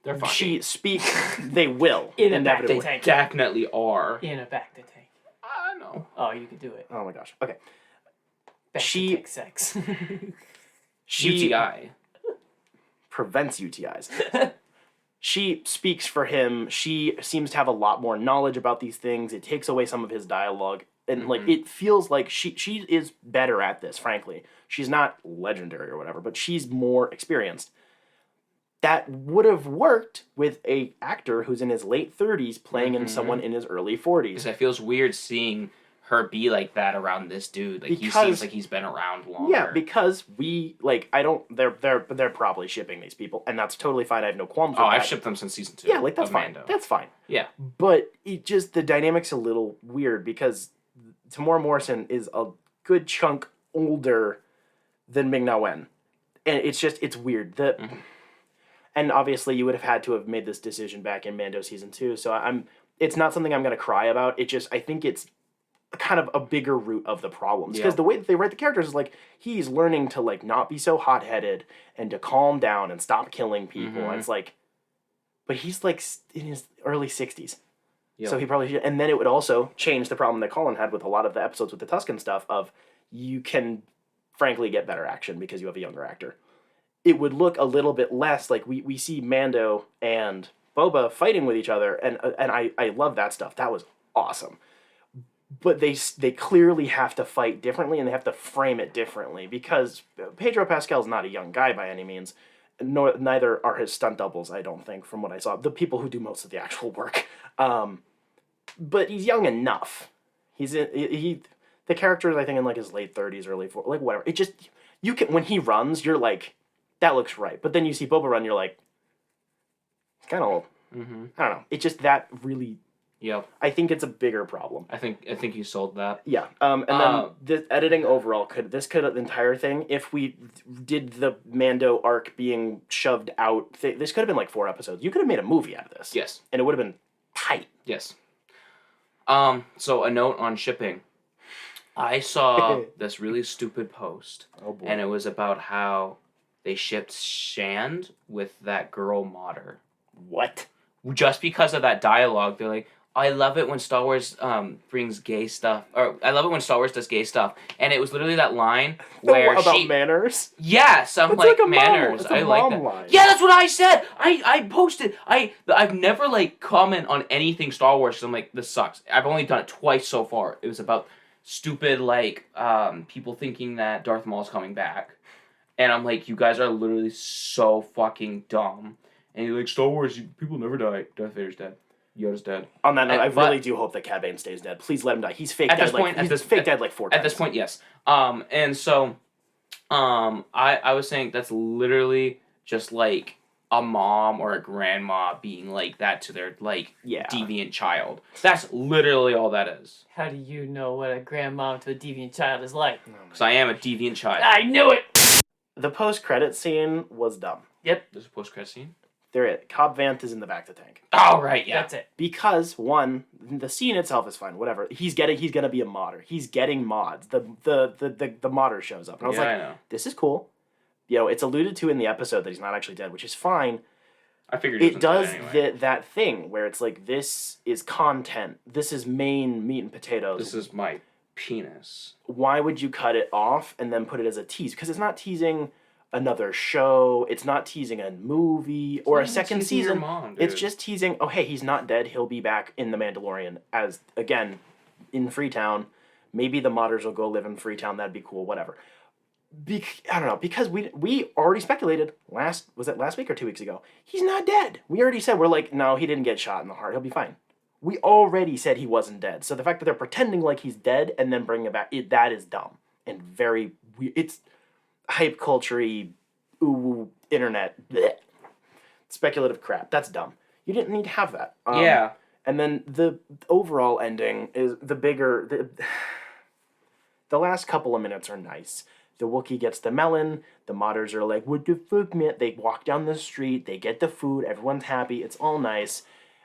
S3: They're fucking.
S2: she speaks, they will
S1: In a
S2: inevitably.
S1: back tank.
S3: Definitely are.
S1: In a back to tank.
S3: I know.
S1: Oh, you could do it.
S2: Oh my gosh. Okay.
S1: Back
S2: She-
S1: to tank sex.
S2: She
S3: UTI.
S2: prevents UTIs. She speaks for him. She seems to have a lot more knowledge about these things. It takes away some of his dialogue. And like it feels like she is better at this, frankly. She's not legendary or whatever, but she's more experienced. That would have worked with a actor who's in his late 30s playing in someone in his early 40s.
S3: Because it feels weird seeing her be like that around this dude. Like, he seems like he's been around longer.
S2: Yeah, because they're probably shipping these people, and that's totally fine. I have no qualms with that.
S3: I've shipped them since season 2.
S2: Yeah, like, that's fine.
S3: Mando.
S2: That's fine.
S3: Yeah.
S2: But the dynamic's a little weird because Tamora Morrison is a good chunk older than Ming-Na Wen. And it's weird. And obviously you would have had to have made this decision back in Mando season 2, so it's not something I'm going to cry about. I think it's kind of a bigger root of the problems. Because the way that they write the characters is like, he's learning to like not be so hot-headed and to calm down and stop killing people. And it's like, but he's like in his early 60s. Yep. So he probably should. And then it would also change the problem that Colin had with a lot of the episodes with the Tusken stuff of you can frankly get better action because you have a younger actor. It would look a little bit less like we see Mando and Boba fighting with each other, and I love that stuff. That was awesome. But they clearly have to fight differently, and they have to frame it differently, because Pedro Pascal's not a young guy by any means. Neither are his stunt doubles, I don't think, from what I saw. The people who do most of the actual work. But he's young enough. The character is, I think, in like his late 30s, early 40s, like whatever. It just, you can, when he runs, you're like, that looks right. But then you see Boba run, you're like, it's kind of old. Mm-hmm. I don't know. It's just that really.
S3: Yep.
S2: I think it's a bigger problem.
S3: I think you sold that.
S2: Yeah. And then the editing overall the entire thing, if we did the Mando arc being shoved out, this could have been like 4 episodes. You could have made a movie out of this.
S3: Yes.
S2: And it would have been tight.
S3: Yes. So a note on shipping. I saw this really stupid post.
S2: Oh boy.
S3: And it was about how they shipped Shand with that girl modder.
S2: What?
S3: Just because of that dialogue, they're like, I love it when Star Wars brings gay stuff, or I love it when Star Wars does gay stuff, and it was literally that line where
S2: about manners.
S3: Yes, I'm like manners. I like that. Line. Yeah, that's what I said. I posted. I've never like comment on anything Star Wars because I'm like, this sucks. I've only done it twice so far. It was about stupid like people thinking that Darth Maul's coming back, and I'm like, you guys are literally so fucking dumb. And you're like, Star Wars, people never die. Darth Vader's dead. Yoda's dead.
S2: On that note, I really do hope that Cad Bane stays dead. Please let him die. He's fake dead. He's fake dead like 4 times.
S3: At this point, yes. And so, I was saying that's literally just like a mom or a grandma being like that to their like deviant child. That's literally all that is.
S1: How do you know what a grandma to a deviant child is like?
S3: Because I am a deviant child.
S1: I knew it!
S2: The post-credit scene was dumb.
S1: Yep.
S3: There's a post-credit scene?
S2: Cobb Vanth is in the back of the tank.
S3: Oh, right, yeah.
S1: That's it.
S2: Because, one, the scene itself is fine, whatever. He's gonna be a modder. He's getting mods. The modder shows up. And I was
S3: I know.
S2: This is cool. You know, it's alluded to in the episode that he's not actually dead, which is fine.
S3: I figured
S2: it does
S3: anyway.
S2: that thing where it's like, this is content. This is main meat and potatoes.
S3: This is my penis.
S2: Why would you cut it off and then put it as a tease? Because it's not teasing another show, it's not teasing a movie or a second season. It's just teasing, oh hey, he's not dead, he'll be back in The Mandalorian as, again, in Freetown. Maybe the modders will go live in Freetown, that'd be cool, whatever. I don't know, because we already speculated, was it last week or 2 weeks ago? He's not dead. We already said, we're like, no, he didn't get shot in the heart, he'll be fine. We already said he wasn't dead. So the fact that they're pretending like he's dead and then bringing it back, that is dumb. And very weird. It's hype culture-y, internet, bleh, speculative crap. That's dumb. You didn't need to have that.
S3: Yeah.
S2: And then the overall ending is the last couple of minutes are nice. The Wookiee gets the melon. The modders are like, what the fuck, man? They walk down the street. They get the food. Everyone's happy. It's all nice.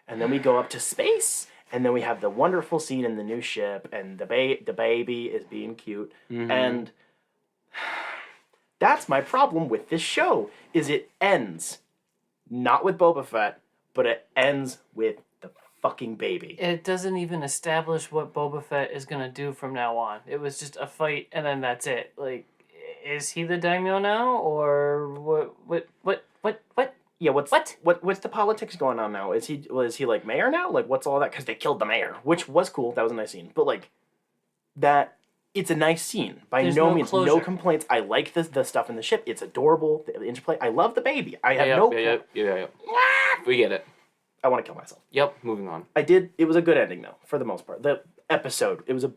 S2: And then we go up to space. And then we have the wonderful scene in the new ship. And the baby is being cute. Mm-hmm. And that's my problem with this show, is it ends not with Boba Fett, but it ends with the fucking baby.
S1: It doesn't even establish what Boba Fett is going to do from now on. It was just a fight, and then that's it. Like, is he the daimyo now, or what?
S2: Yeah, what's the politics going on now? Is he like mayor now? Like, what's all that? Because they killed the mayor, which was cool. That was a nice scene. But like, it's a nice scene. There's no means, no complaints. I like the stuff in the ship. It's adorable. The interplay. I love the baby. I have no.
S3: Yeah. We get it.
S2: I want to kill myself.
S3: Yep. Moving on.
S2: It was a good ending though, for the most part. The episode, it was a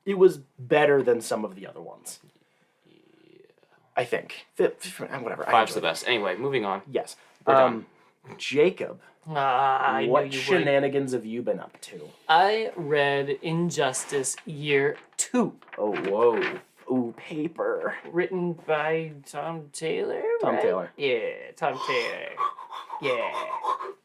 S2: it was better than some of the other ones. I think. Whatever.
S3: Five's the best. Anyway, moving on.
S2: Yes.
S3: We're done.
S2: Jacob,
S1: I
S2: what
S1: knew you would.
S2: shenanigans have you been up to?
S1: I read Injustice Year 2.
S2: Oh, whoa. Ooh, paper.
S1: Written by Tom Taylor?
S2: Tom
S1: right?
S2: Taylor.
S1: Yeah, Tom Taylor. Yeah.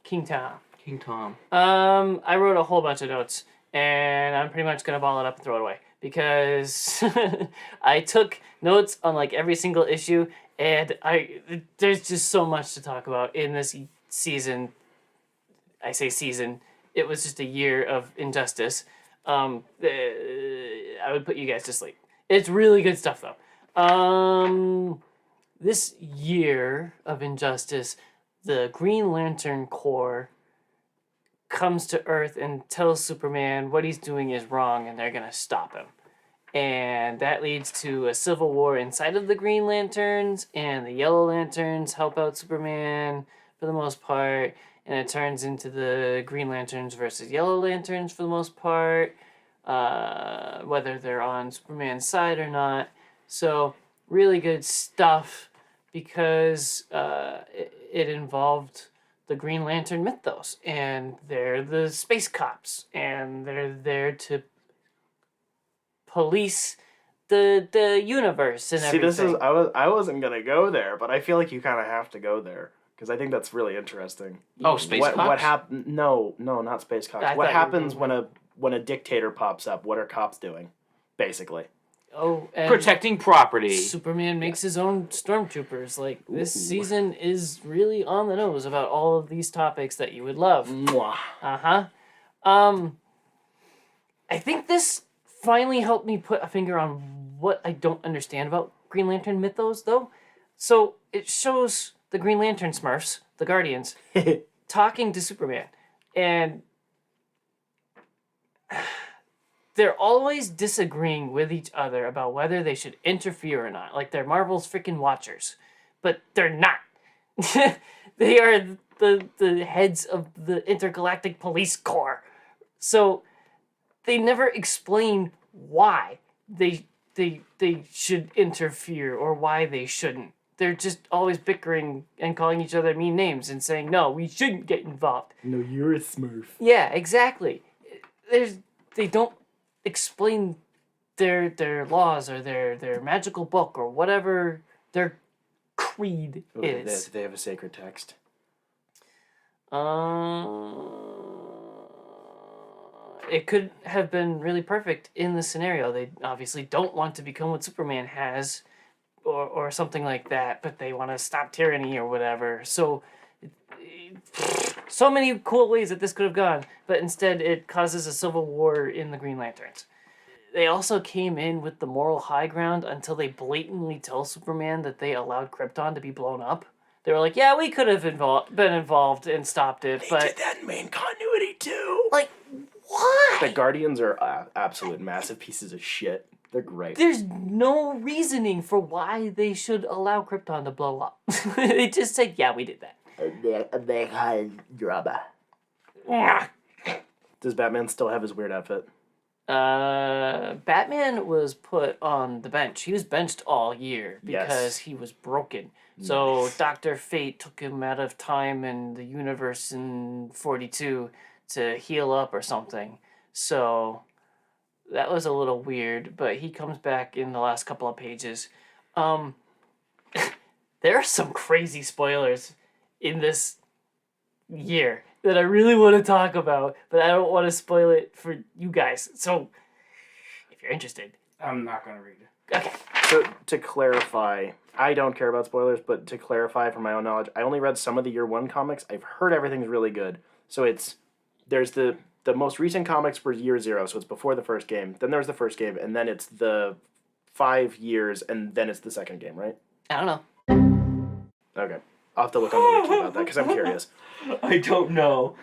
S1: King Tom.
S3: King Tom.
S1: I wrote a whole bunch of notes, and I'm pretty much gonna ball it up and throw it away because I took notes on like every single issue, and there's just so much to talk about in this season. I say season. It was just a year of Injustice. I would put you guys to sleep. It's really good stuff though. This year of Injustice, the Green Lantern Corps comes to Earth and tells Superman what he's doing is wrong and they're gonna stop him. And that leads to a civil war inside of the Green Lanterns, and the Yellow Lanterns help out Superman for the most part, and it turns into the Green Lanterns versus Yellow Lanterns for the most part, whether they're on Superman's side or not. So really good stuff because it involved the Green Lantern mythos, and they're the space cops, and they're there to police the universe and everything.
S2: See, I wasn't gonna go there, but I feel like you kind of have to go there because I think that's really interesting.
S3: Oh, space cops?
S2: What happened? No, not space cops.
S1: I
S2: What
S1: thought you were
S2: happens
S1: going-
S2: when a dictator pops up? What are cops doing, basically?
S1: Oh, and
S3: Protecting property.
S1: Superman makes his own stormtroopers. Like, this
S2: Ooh.
S1: season is really on the nose about all of these topics that you would love.
S2: Mwah.
S1: I think this finally helped me put a finger on what I don't understand about Green Lantern mythos, though. So it shows the Green Lantern Smurfs, the Guardians, talking to Superman, and they're always disagreeing with each other about whether they should interfere or not. Like, they're Marvel's freaking Watchers, but they're not. They are the heads of the Intergalactic Police Corps. So they never explain why they should interfere or why they shouldn't. They're just always bickering and calling each other mean names and saying, no, we shouldn't get involved.
S2: No, you're a Smurf.
S1: Yeah, exactly. They don't explain their laws or their magical book or whatever their creed is.
S2: They have a sacred text.
S1: It could have been really perfect in the scenario. They obviously don't want to become what Superman has or something like that, but they want to stop tyranny or whatever. So many cool ways that this could have gone, but instead it causes a civil war in the Green Lanterns. They also came in with the moral high ground until they blatantly tell Superman that they allowed Krypton to be blown up. They were like, yeah, we could have been involved and stopped it, but...
S2: They did that in main continuity, too!
S1: Like, why?
S2: The Guardians are absolute massive pieces of shit. They're great.
S1: There's no reasoning for why they should allow Krypton to blow up. They just said, yeah, we did that.
S2: They had drama. Does Batman still have his weird outfit?
S1: Batman was put on the bench. He was benched all year because he was broken. So
S2: Nice.
S1: Dr. Fate took him out of time and the universe in 42 to heal up or something. So that was a little weird, but he comes back in the last couple of pages. There are some crazy spoilers in this year that I really want to talk about, but I don't want to spoil it for you guys. So if you're interested,
S3: I'm not going to read it.
S1: okay.
S2: So, to clarify, I don't care about spoilers, but to clarify from my own knowledge, I only read some of the Year 1 comics. I've heard everything's really good. So there's the most recent comics were Year 0, so it's before the first game. Then there's the first game, and then it's the 5 years, and then it's the second game, right?
S1: I don't know.
S2: Okay. I'll have to look on the wiki about that, because I'm curious.
S3: I don't know.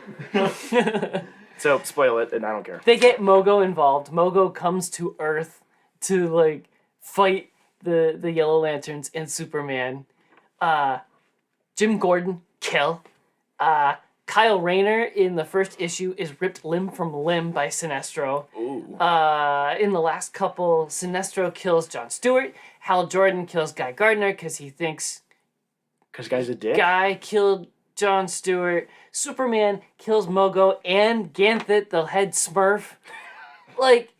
S2: So, spoil it, and I don't care.
S1: They get Mogo involved. Mogo comes to Earth to, like, fight the Yellow Lanterns and Superman. Jim Gordon, kill. Kyle Rayner in the first issue is ripped limb from limb by Sinestro.
S2: Ooh.
S1: In the last couple, Sinestro kills Jon Stewart. Hal Jordan kills Guy Gardner because he thinks
S2: Because Guy's a dick?
S1: Guy killed Jon Stewart. Superman kills Mogo and Ganthet, the head Smurf. Like,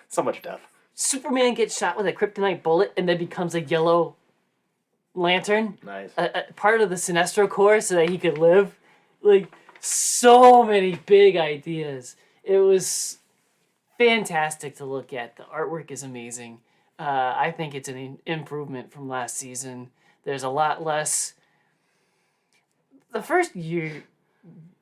S2: So much death.
S1: Superman gets shot with a kryptonite bullet and then becomes a yellow lantern.
S2: Nice.
S1: A part of the Sinestro Corps so that he could live. Like, so many big ideas. It was fantastic to look at. The artwork is amazing. I think it's an improvement from last season. There's a lot less. The first year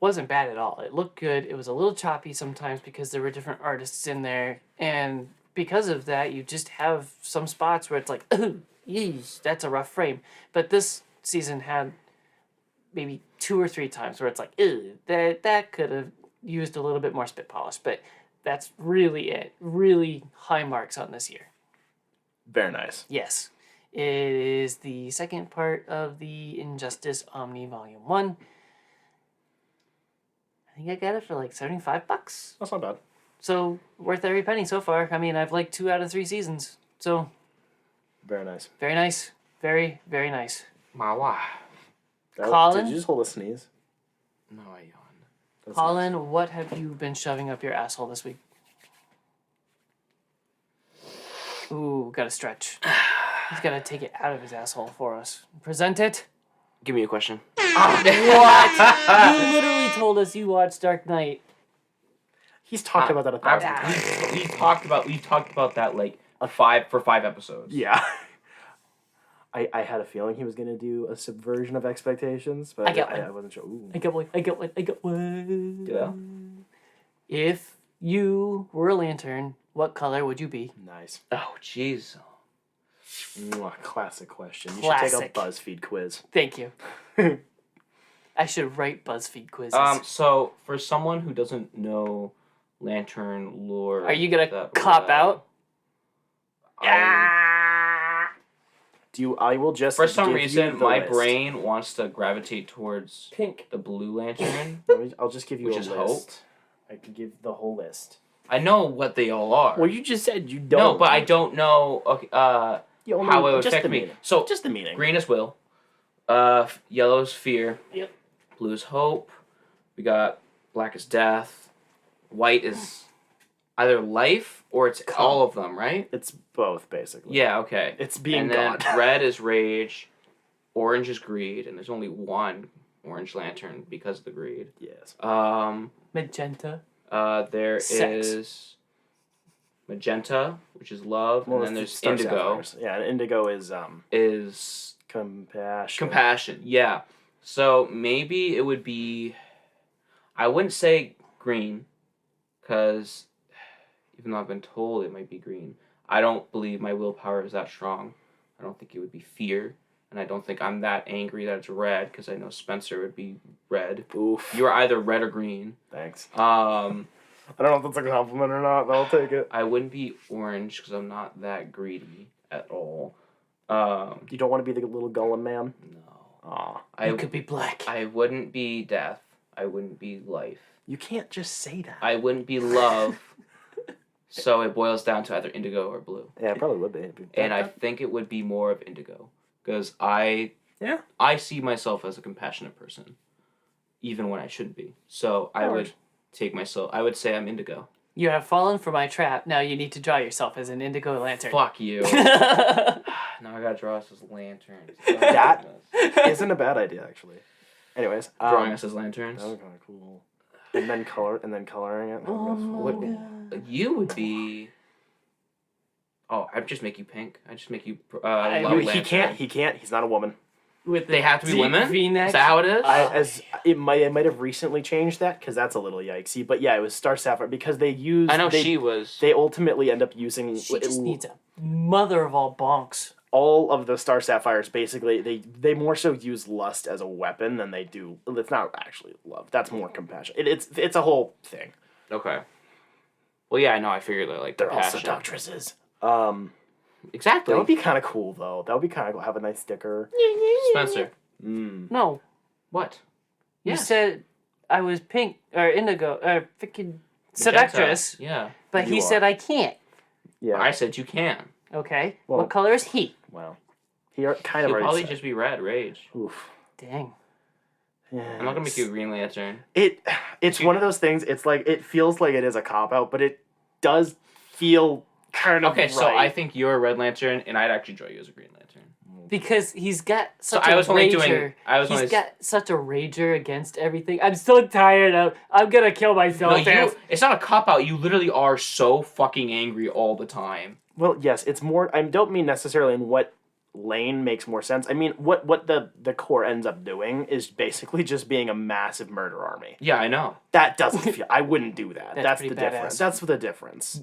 S1: wasn't bad at all. It looked good. It was a little choppy sometimes because there were different artists in there. And because of that, you just have some spots where it's like, oh, yeesh, that's a rough frame. But this season had maybe 2 or 3 times where it's like, ew, that could have used a little bit more spit polish. But that's really it. Really high marks on this year.
S2: Very nice.
S1: Yes. It is the second part of the Injustice Omni Volume 1. I think I got it for like $75.
S2: That's not bad.
S1: So, worth every penny so far. I mean, I've liked 2 out of 3 seasons. So,
S2: Very nice.
S1: very nice. Very, very nice.
S3: Wow.
S1: Colin?
S2: Did you just hold a sneeze?
S3: No, I yawned.
S2: That's
S1: Colin,
S2: nice.
S1: what have you been shoving up your asshole this week? Ooh, gotta stretch. He's gotta take it out of his asshole for us. Present it.
S3: Give me a question.
S1: What? You literally told us you watched Dark Knight.
S2: He's talked about that 1,000 times.
S3: We talked about that like 5 episodes.
S2: Yeah. I had a feeling he was going to do a subversion of expectations, but
S1: I got one.
S2: I wasn't sure. Ooh.
S1: I got one.
S3: Yeah.
S1: If you were a lantern, what color would you be?
S2: Nice.
S3: Oh, jeez.
S2: Mwah, classic question. You
S1: Classic.
S2: should take a BuzzFeed quiz.
S1: Thank you. I should write BuzzFeed quizzes.
S3: So for someone who doesn't know lantern lore,
S1: Are you gonna
S3: that
S1: cop out?
S2: I will just
S3: For some
S2: give
S3: reason,
S2: you the
S3: my
S2: list.
S3: brain wants to gravitate towards
S1: Pink.
S3: the blue lantern.
S2: I'll just give you
S3: Which
S2: a
S3: is
S2: list.
S3: hope.
S2: I can give the whole list.
S3: I know what they all are.
S2: Well, you just said you don't.
S3: No, but I don't know. Okay,
S2: You only-
S3: how it would
S2: just
S3: affect
S2: the
S3: me.
S2: meaning.
S3: So
S2: Just the meaning.
S3: green is will. Yellow is fear.
S1: Yep.
S3: Blue is hope. We got black is death. White is either life or it's all of them, right?
S2: It's both, basically.
S3: Yeah. Okay.
S2: It's being
S3: and then
S2: God.
S3: red is rage. Orange is greed, and there's only one orange lantern because of the greed.
S2: Yes.
S1: Magenta.
S3: There
S1: Sex.
S3: is magenta, which is love,
S2: Well,
S3: and then
S2: it's
S3: there's
S2: Star
S3: indigo.
S2: Sapphires. Yeah, and indigo
S3: Is
S2: compassion.
S3: compassion. Yeah. So maybe it would be. I wouldn't say green, because even though I've been told it might be green, I don't believe my willpower is that strong. I don't think it would be fear, and I don't think I'm that angry that it's red, because I know Spencer would be red.
S2: Oof.
S3: You're either red or green.
S2: Thanks.
S3: I
S2: I don't know if that's a compliment or not, but I'll take it.
S3: wouldn't be orange because I'm not that greedy at all.
S2: You don't want to be the little Gollum man?
S3: No.
S2: Aw.
S1: You could be black.
S3: I wouldn't be death. I wouldn't be life.
S2: You can't just say that.
S3: I wouldn't be love. So it boils down to either indigo or blue.
S2: Yeah, it probably would be.
S3: And I think it would be more of indigo. Because I see myself as a compassionate person. Even when I shouldn't be. So I would take myself... I would say I'm indigo.
S1: You have fallen for my trap. Now you need to draw yourself as an indigo lantern.
S3: Fuck you. Now I gotta draw us as lanterns.
S2: That isn't a bad idea, actually. Anyways.
S3: Drawing us as lanterns.
S2: That would be kind of cool. And then coloring it.
S1: Oh
S3: What-
S1: my God.
S3: You would be... Oh, I'd just make you pink. I'd just make you
S1: I-
S3: love
S2: He
S3: lantern.
S2: can't. He's not a woman.
S1: With the
S3: They have to be
S1: deep
S3: women?
S1: V-neck.
S3: Is that how it is?
S2: It might have recently changed that because that's a little yikesy. But yeah, it was Star Sapphire because they use.
S3: I know
S2: they,
S3: she was...
S2: They ultimately end up using.
S1: She just needs a mother of all bonks.
S2: all of the Star Sapphires. Basically, they more so use lust as a weapon than they do. It's not actually love. That's more compassion. It's a whole thing.
S3: Okay. Well, yeah, I know. I figured that, like,
S2: They're
S3: compassion.
S2: also doctresses.
S3: Exactly.
S2: That would be kind of cool, though. That would be kind of cool. Have a nice sticker.
S3: Spencer.
S2: Mm.
S1: No.
S3: What?
S1: You
S3: Yes.
S1: said I was pink or indigo or freaking
S3: Magenta.
S1: seductress,
S3: Yeah.
S1: but
S2: You
S1: he
S2: are.
S1: said I can't.
S2: Yeah.
S3: I said you can.
S1: Okay.
S2: Well-
S1: What color is he?
S2: Wow. He kind of
S3: He'll
S2: already
S3: probably
S2: said.
S3: just be red, rage.
S2: Oof.
S1: Dang.
S3: I'm not gonna make you a Green Lantern.
S2: It's one of those things. It's like it feels like it is a cop out, but it does feel kind of
S3: Okay, so
S2: right.
S3: I think you're a Red Lantern, and I'd actually draw you as a Green Lantern.
S1: Because he's got such
S3: I
S1: a
S3: was only
S1: rager.
S3: doing- I was
S1: He's
S3: only-
S1: got such a rager against everything. I'm so tired of. I'm gonna kill myself.
S3: It's not a cop out. You literally are so fucking angry all the time.
S2: Well, yes, it's more. I don't mean necessarily in what lane makes more sense. I mean what the core ends up doing is basically just being a massive murder army.
S3: Yeah, I know.
S2: That doesn't feel. I wouldn't do that.
S1: That's
S2: That's the
S1: pretty
S2: difference.
S1: badass.
S2: That's the difference.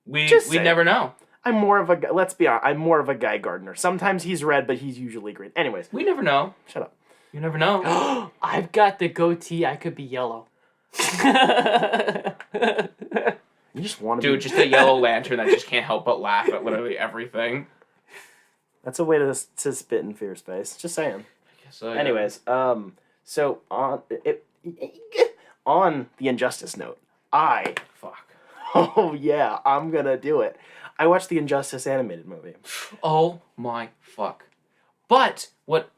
S3: We
S2: Just saying.
S3: never know.
S2: I'm more of a. Let's be honest. I'm more of a Guy Gardner. Sometimes he's red, but he's usually green. Anyways,
S3: We never know.
S2: shut up.
S3: You never know.
S1: I've got the goatee. I could be yellow.
S2: You just want to
S3: Dude,
S2: be.
S3: just a yellow lantern that just can't help but laugh at literally everything.
S2: That's a way to spit in fear space. Just saying.
S3: So,
S2: Anyways, so on on the Injustice note,
S3: fuck.
S2: oh yeah, I'm gonna do it. I watched the Injustice animated movie.
S3: Oh my fuck. But what?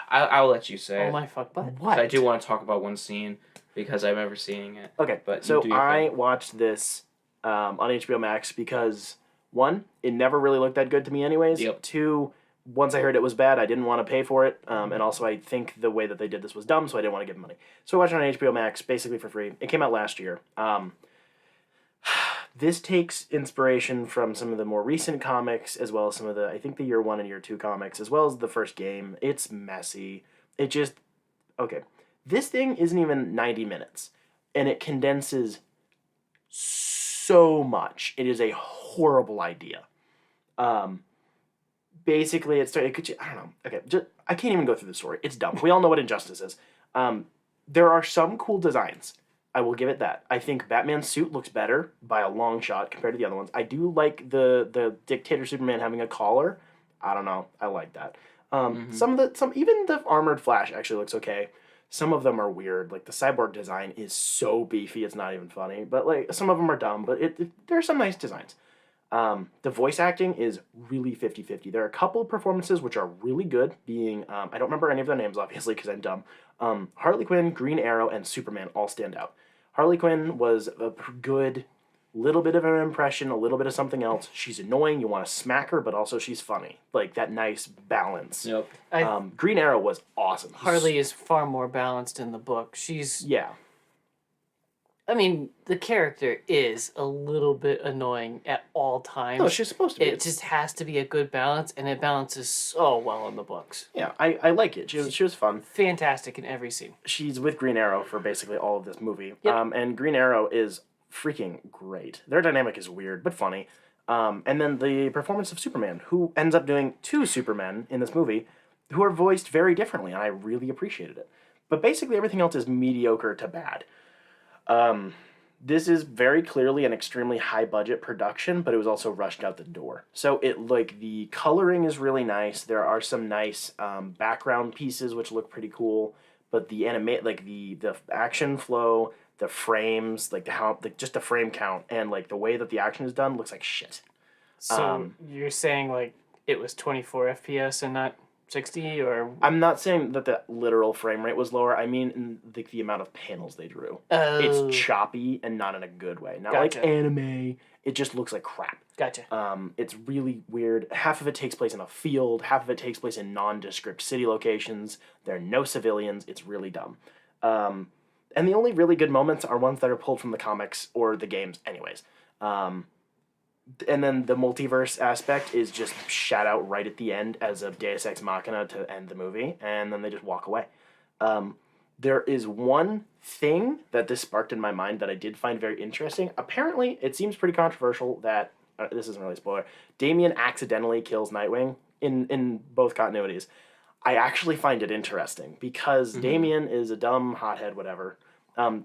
S3: I'll let you say.
S1: Oh
S3: it.
S1: my fuck butt.
S2: What?
S3: I do want to talk about one scene because I remember seeing it.
S2: Okay,
S3: But
S2: so
S3: you do your
S2: I
S3: thing.
S2: watched this on HBO Max because one, it never really looked that good to me, anyways.
S3: Yep.
S2: Two, once I heard it was bad, I didn't want to pay for it, and also I think the way that they did this was dumb, so I didn't want to give them money. So I watched it on HBO Max basically for free. It came out last year. This takes inspiration from some of the more recent comics, as well as some of the, I think, the year 1 and year 2 comics, as well as the first game. It's messy. It just, okay. This thing isn't even 90 minutes, and it condenses so much. It is a horrible idea. Basically, I don't know. Okay, I can't even go through the story. It's dumb. We all know what Injustice is. There are some cool designs. I will give it that. I think Batman's suit looks better by a long shot compared to the other ones. I do like the Dictator Superman having a collar. I don't know. I like that. Even the armored Flash actually looks okay. Some of them are weird. Like the cyborg design is so beefy, it's not even funny. But like some of them are dumb. But there are some nice designs. The voice acting is really 50-50. There are a couple of performances which are really good, being, I don't remember any of their names, obviously, because I'm dumb. Harley Quinn, Green Arrow, and Superman all stand out. Harley Quinn was a good little bit of an impression, a little bit of something else. She's annoying, you want to smack her, but also she's funny. Like, that nice balance.
S3: Yep.
S2: Green Arrow was awesome.
S1: Harley is far more balanced in the book. She's.
S2: Yeah.
S1: I mean, the character is a little bit annoying at all times.
S2: No, she's supposed to be.
S1: It just has to be a good balance, and it balances so well in the books.
S2: Yeah, I like it. She was fun.
S1: Fantastic in every scene.
S2: She's with Green Arrow for basically all of this movie.
S1: Yep.
S2: And Green Arrow is freaking great. Their dynamic is weird, but funny. And then the performance of Superman, who ends up doing 2 Supermen in this movie, who are voiced very differently, and I really appreciated it. But basically everything else is mediocre to bad. This is very clearly an extremely high-budget production, but it was also rushed out the door. So the coloring is really nice. There are some nice background pieces which look pretty cool, but the the action flow, the frames, just the frame count, and the way that the action is done looks like shit.
S1: So you're saying it was 24 FPS and not 60, or
S2: I'm not saying that the literal frame rate was lower. I mean in the amount of panels they drew.
S1: Oh.
S2: It's choppy and not in a good way. Not like
S1: Gotcha.
S2: anime. It just looks like crap.
S1: Gotcha.
S2: It's really weird. Half of it takes place in a field. Half of it takes place in nondescript city locations. There are no civilians. It's really dumb. And the only really good moments are ones that are pulled from the comics or the games anyways. And then the multiverse aspect is just shot out right at the end as a Deus Ex Machina to end the movie, and then they just walk away. There is one thing that this sparked in my mind that I did find very interesting. Apparently, it seems pretty controversial that, this isn't really a spoiler, Damian accidentally kills Nightwing in both continuities. I actually find it interesting because Damian is a dumb hothead, whatever.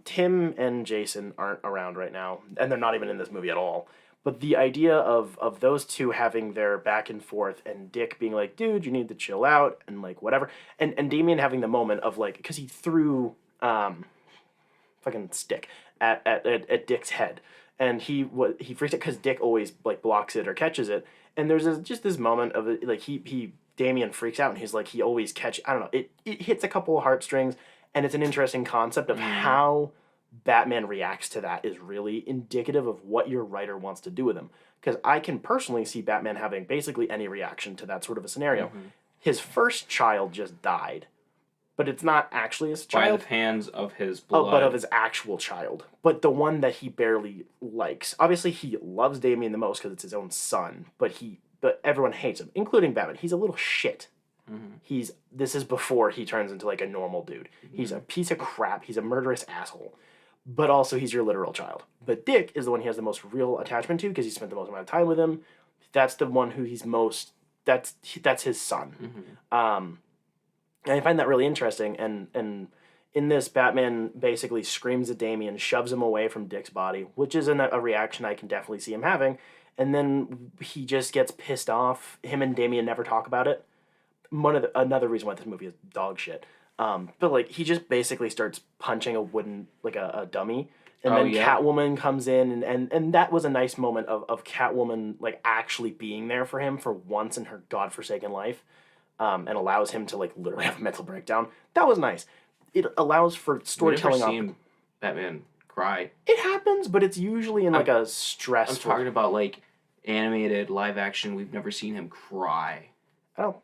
S2: Tim and Jason aren't around right now, and they're not even in this movie at all. But the idea of those two having their back and forth, and Dick being like, dude, you need to chill out, and like whatever, and Damien having the moment of like, because he threw fucking stick at Dick's head, and he freaks out because Dick always like blocks it or catches it, and there's just this moment of it, like Damien freaks out, and he's like, he always I don't know, it hits a couple of heartstrings, and it's an interesting concept of how Batman reacts to that is really indicative of what your writer wants to do with him. Because I can personally see Batman having basically any reaction to that sort of a scenario. Mm-hmm. His first child just died, but it's not actually his child.
S3: By the hands of his blood.
S2: Oh, but of his actual child. But the one that he barely likes. Obviously, he loves Damien the most because it's his own son, but everyone hates him, including Batman. He's a little shit. Mm-hmm. This is before he turns into like a normal dude. Mm-hmm. He's a piece of crap. He's a murderous asshole. But also, he's your literal child. But Dick is the one he has the most real attachment to because he spent the most amount of time with him. That's the one who he's most... That's his son. Mm-hmm. And I find that really interesting. And in this, Batman basically screams at Damien, shoves him away from Dick's body, which is a reaction I can definitely see him having. And then he just gets pissed off. Him and Damien never talk about it. Another reason why this movie is dog shit. But like he just basically starts punching a wooden, like a dummy, and then Catwoman comes in, and that was a nice moment of Catwoman like actually being there for him for once in her godforsaken life, and allows him to like literally have a mental breakdown. That was nice. It allows for storytelling.
S3: I've never seen Batman cry.
S2: It happens, but it's usually in like a stressful.
S3: I'm talking about like animated live action. We've never seen him cry.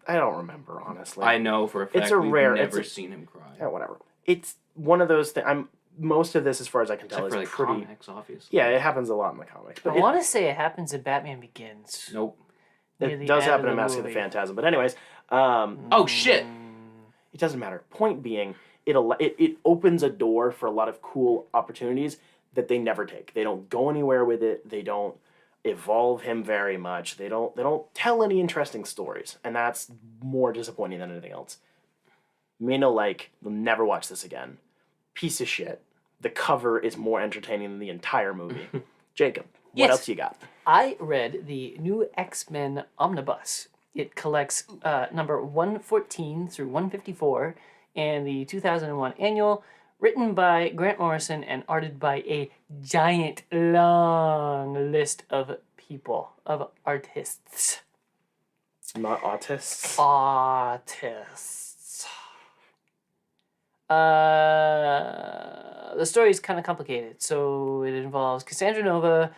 S2: I don't remember, honestly.
S3: I know for a fact we've never seen him cry.
S2: Yeah, whatever. It's one of those things. Most of this, as far as I can tell,
S3: Except
S2: is
S3: for, like,
S2: pretty...
S3: comics, obviously.
S2: Yeah, it happens a lot in the comics.
S1: But I want to say it happens in Batman Begins.
S3: Nope.
S2: It does happen in Mask of the Phantasm. But anyways...
S3: oh, shit!
S2: It doesn't matter. Point being, it opens a door for a lot of cool opportunities that they never take. They don't go anywhere with it. They don't evolve him very much. They don't tell any interesting stories, and that's more disappointing than anything else. We'll never watch this again. Piece of shit. The cover is more entertaining than the entire movie. Jacob, what else you got?
S1: I read the new X-Men Omnibus. It collects number 114 through 154 and the 2001 annual, written by Grant Morrison and arted by a giant, long list of people, of artists.
S2: Not autists?
S1: Artists. The story is kind of complicated. So it involves Cassandra Nova,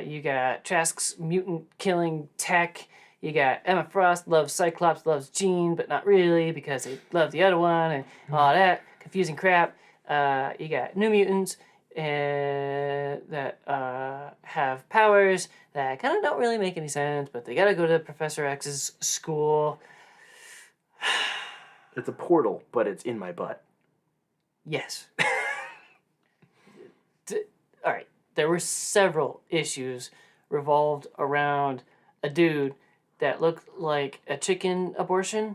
S1: you got Trask's mutant-killing tech, you got Emma Frost loves Cyclops, loves Jean, but not really because they love the other one, and all that confusing crap. You got New Mutants that have powers that kind of don't really make any sense, but they gotta go to Professor X's school.
S2: It's a portal, but it's in my butt.
S1: Yes. All right. There were several issues revolved around a dude that looked like a chicken abortion,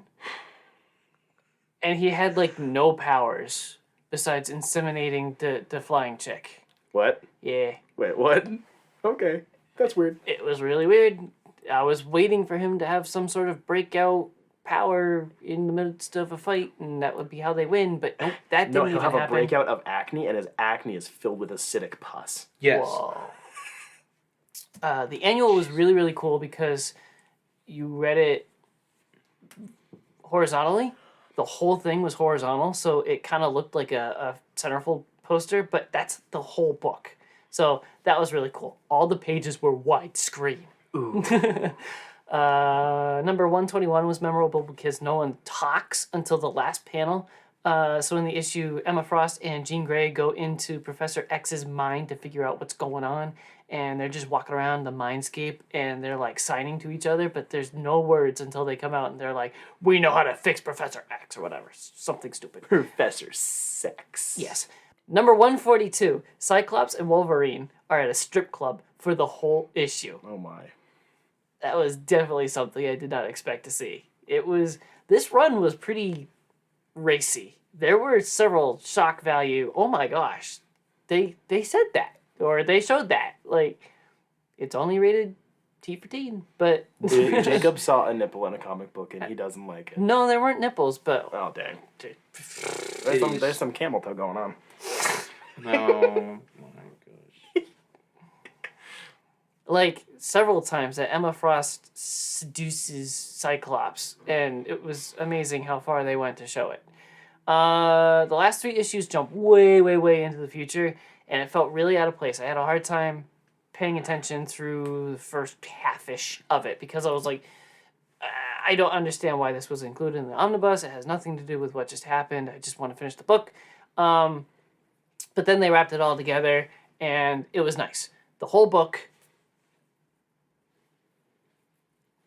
S1: and he had like no powers besides inseminating the flying chick.
S2: What?
S1: Yeah.
S2: Wait, what? Okay, that's weird.
S1: It was really weird. I was waiting for him to have some sort of breakout power in the midst of a fight, and that would be how they win, but nope, that didn't even happen.
S2: He'll have a breakout of acne, and his acne is filled with acidic pus.
S3: Yes.
S1: Whoa. The annual was really, really cool because you read it horizontally. The whole thing was horizontal, so it kind of looked like a centerfold poster, but that's the whole book. So that was really cool. All the pages were widescreen.
S2: Ooh.
S1: Number 121 was memorable because no one talks until the last panel. So in the issue, Emma Frost and Jean Grey go into Professor X's mind to figure out what's going on, and they're just walking around the mindscape, and they're like signing to each other, but there's no words until they come out, and they're like, "We know how to fix Professor X," or whatever, something stupid.
S2: Professor Sex.
S1: Yes. Number 142, Cyclops and Wolverine are at a strip club for the whole issue.
S2: Oh my.
S1: That was definitely something I did not expect to see. This run was pretty racy. There were several shock value. Oh my gosh, they said that, or they showed that. Like, It's only rated T for teen, but
S2: Jacob saw a nipple in a comic book and he doesn't like it.
S1: no, there weren't nipples, but
S2: Oh, dang. There's some camel toe going on.
S3: No. Oh my gosh.
S1: like several times that Emma Frost seduces Cyclops, and it was amazing how far they went to show it. The last 3 issues jump way, way, way into the future, and it felt really out of place. I had a hard time paying attention through the first half-ish of it because I was like, I don't understand why this was included in the omnibus. It has nothing to do with what just happened. I just want to finish the book. But then they wrapped it all together, and it was nice. The whole book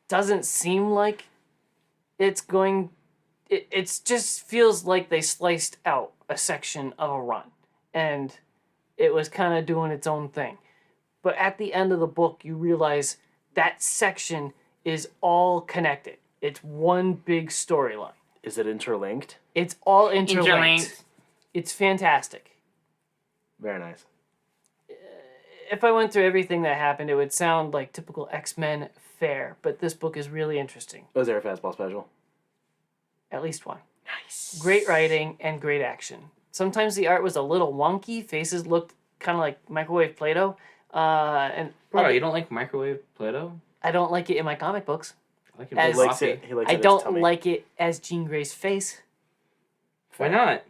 S1: doesn't seem like it's going... It just feels like they sliced out a section of a run, and it was kind of doing its own thing. But at the end of the book, you realize that section is all connected. It's one big storyline.
S2: Is it interlinked?
S1: It's all interlinked. It's fantastic.
S2: Very nice.
S1: If I went through everything that happened, it would sound like typical X-Men fare, but this book is really interesting.
S2: Was there a fastball special?
S1: At least one.
S2: Nice.
S1: Great writing and great action. Sometimes the art was a little wonky. Faces looked kind of like microwave Play-Doh.
S3: Bro, you don't like microwave Play-Doh?
S1: I don't like it in my comic books.
S3: I like it
S1: As-
S3: with
S2: He
S3: coffee.
S2: likes
S1: I
S2: it in his
S1: don't
S2: tummy.
S1: like it as Jean Grey's face.
S3: Why not?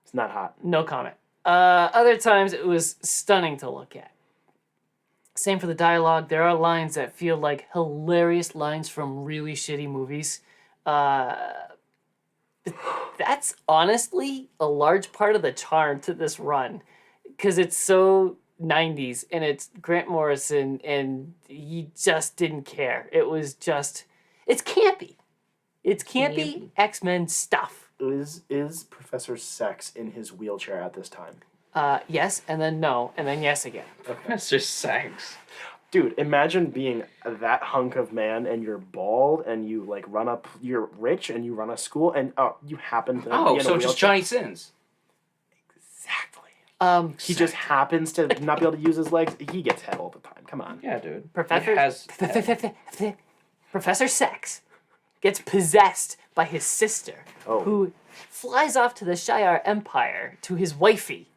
S2: It's not hot.
S1: No comment. Other times it was stunning to look at. Same for the dialogue. There are lines that feel like hilarious lines from really shitty movies. That's honestly a large part of the charm to this run, because it's so 90s and it's Grant Morrison and he just didn't care. It was just, it's campy. It's campy X-Men stuff.
S2: Is Professor Sex in his wheelchair at this time?
S1: Yes, and then no, and then yes again.
S3: Professor Sex.
S2: Dude, imagine being that hunk of man and you're bald and you like you're rich and you run a school and you happen to be
S3: Oh,
S2: in a
S3: so just
S2: wheelchair.
S3: Johnny Sins.
S2: Exactly. He just happens to not be able to use his legs. He gets head all the time. Come on.
S3: Yeah, dude.
S1: Professor
S3: He has
S1: Professor Sex gets possessed by his sister, who flies off to the Shi'ar Empire to his wifey.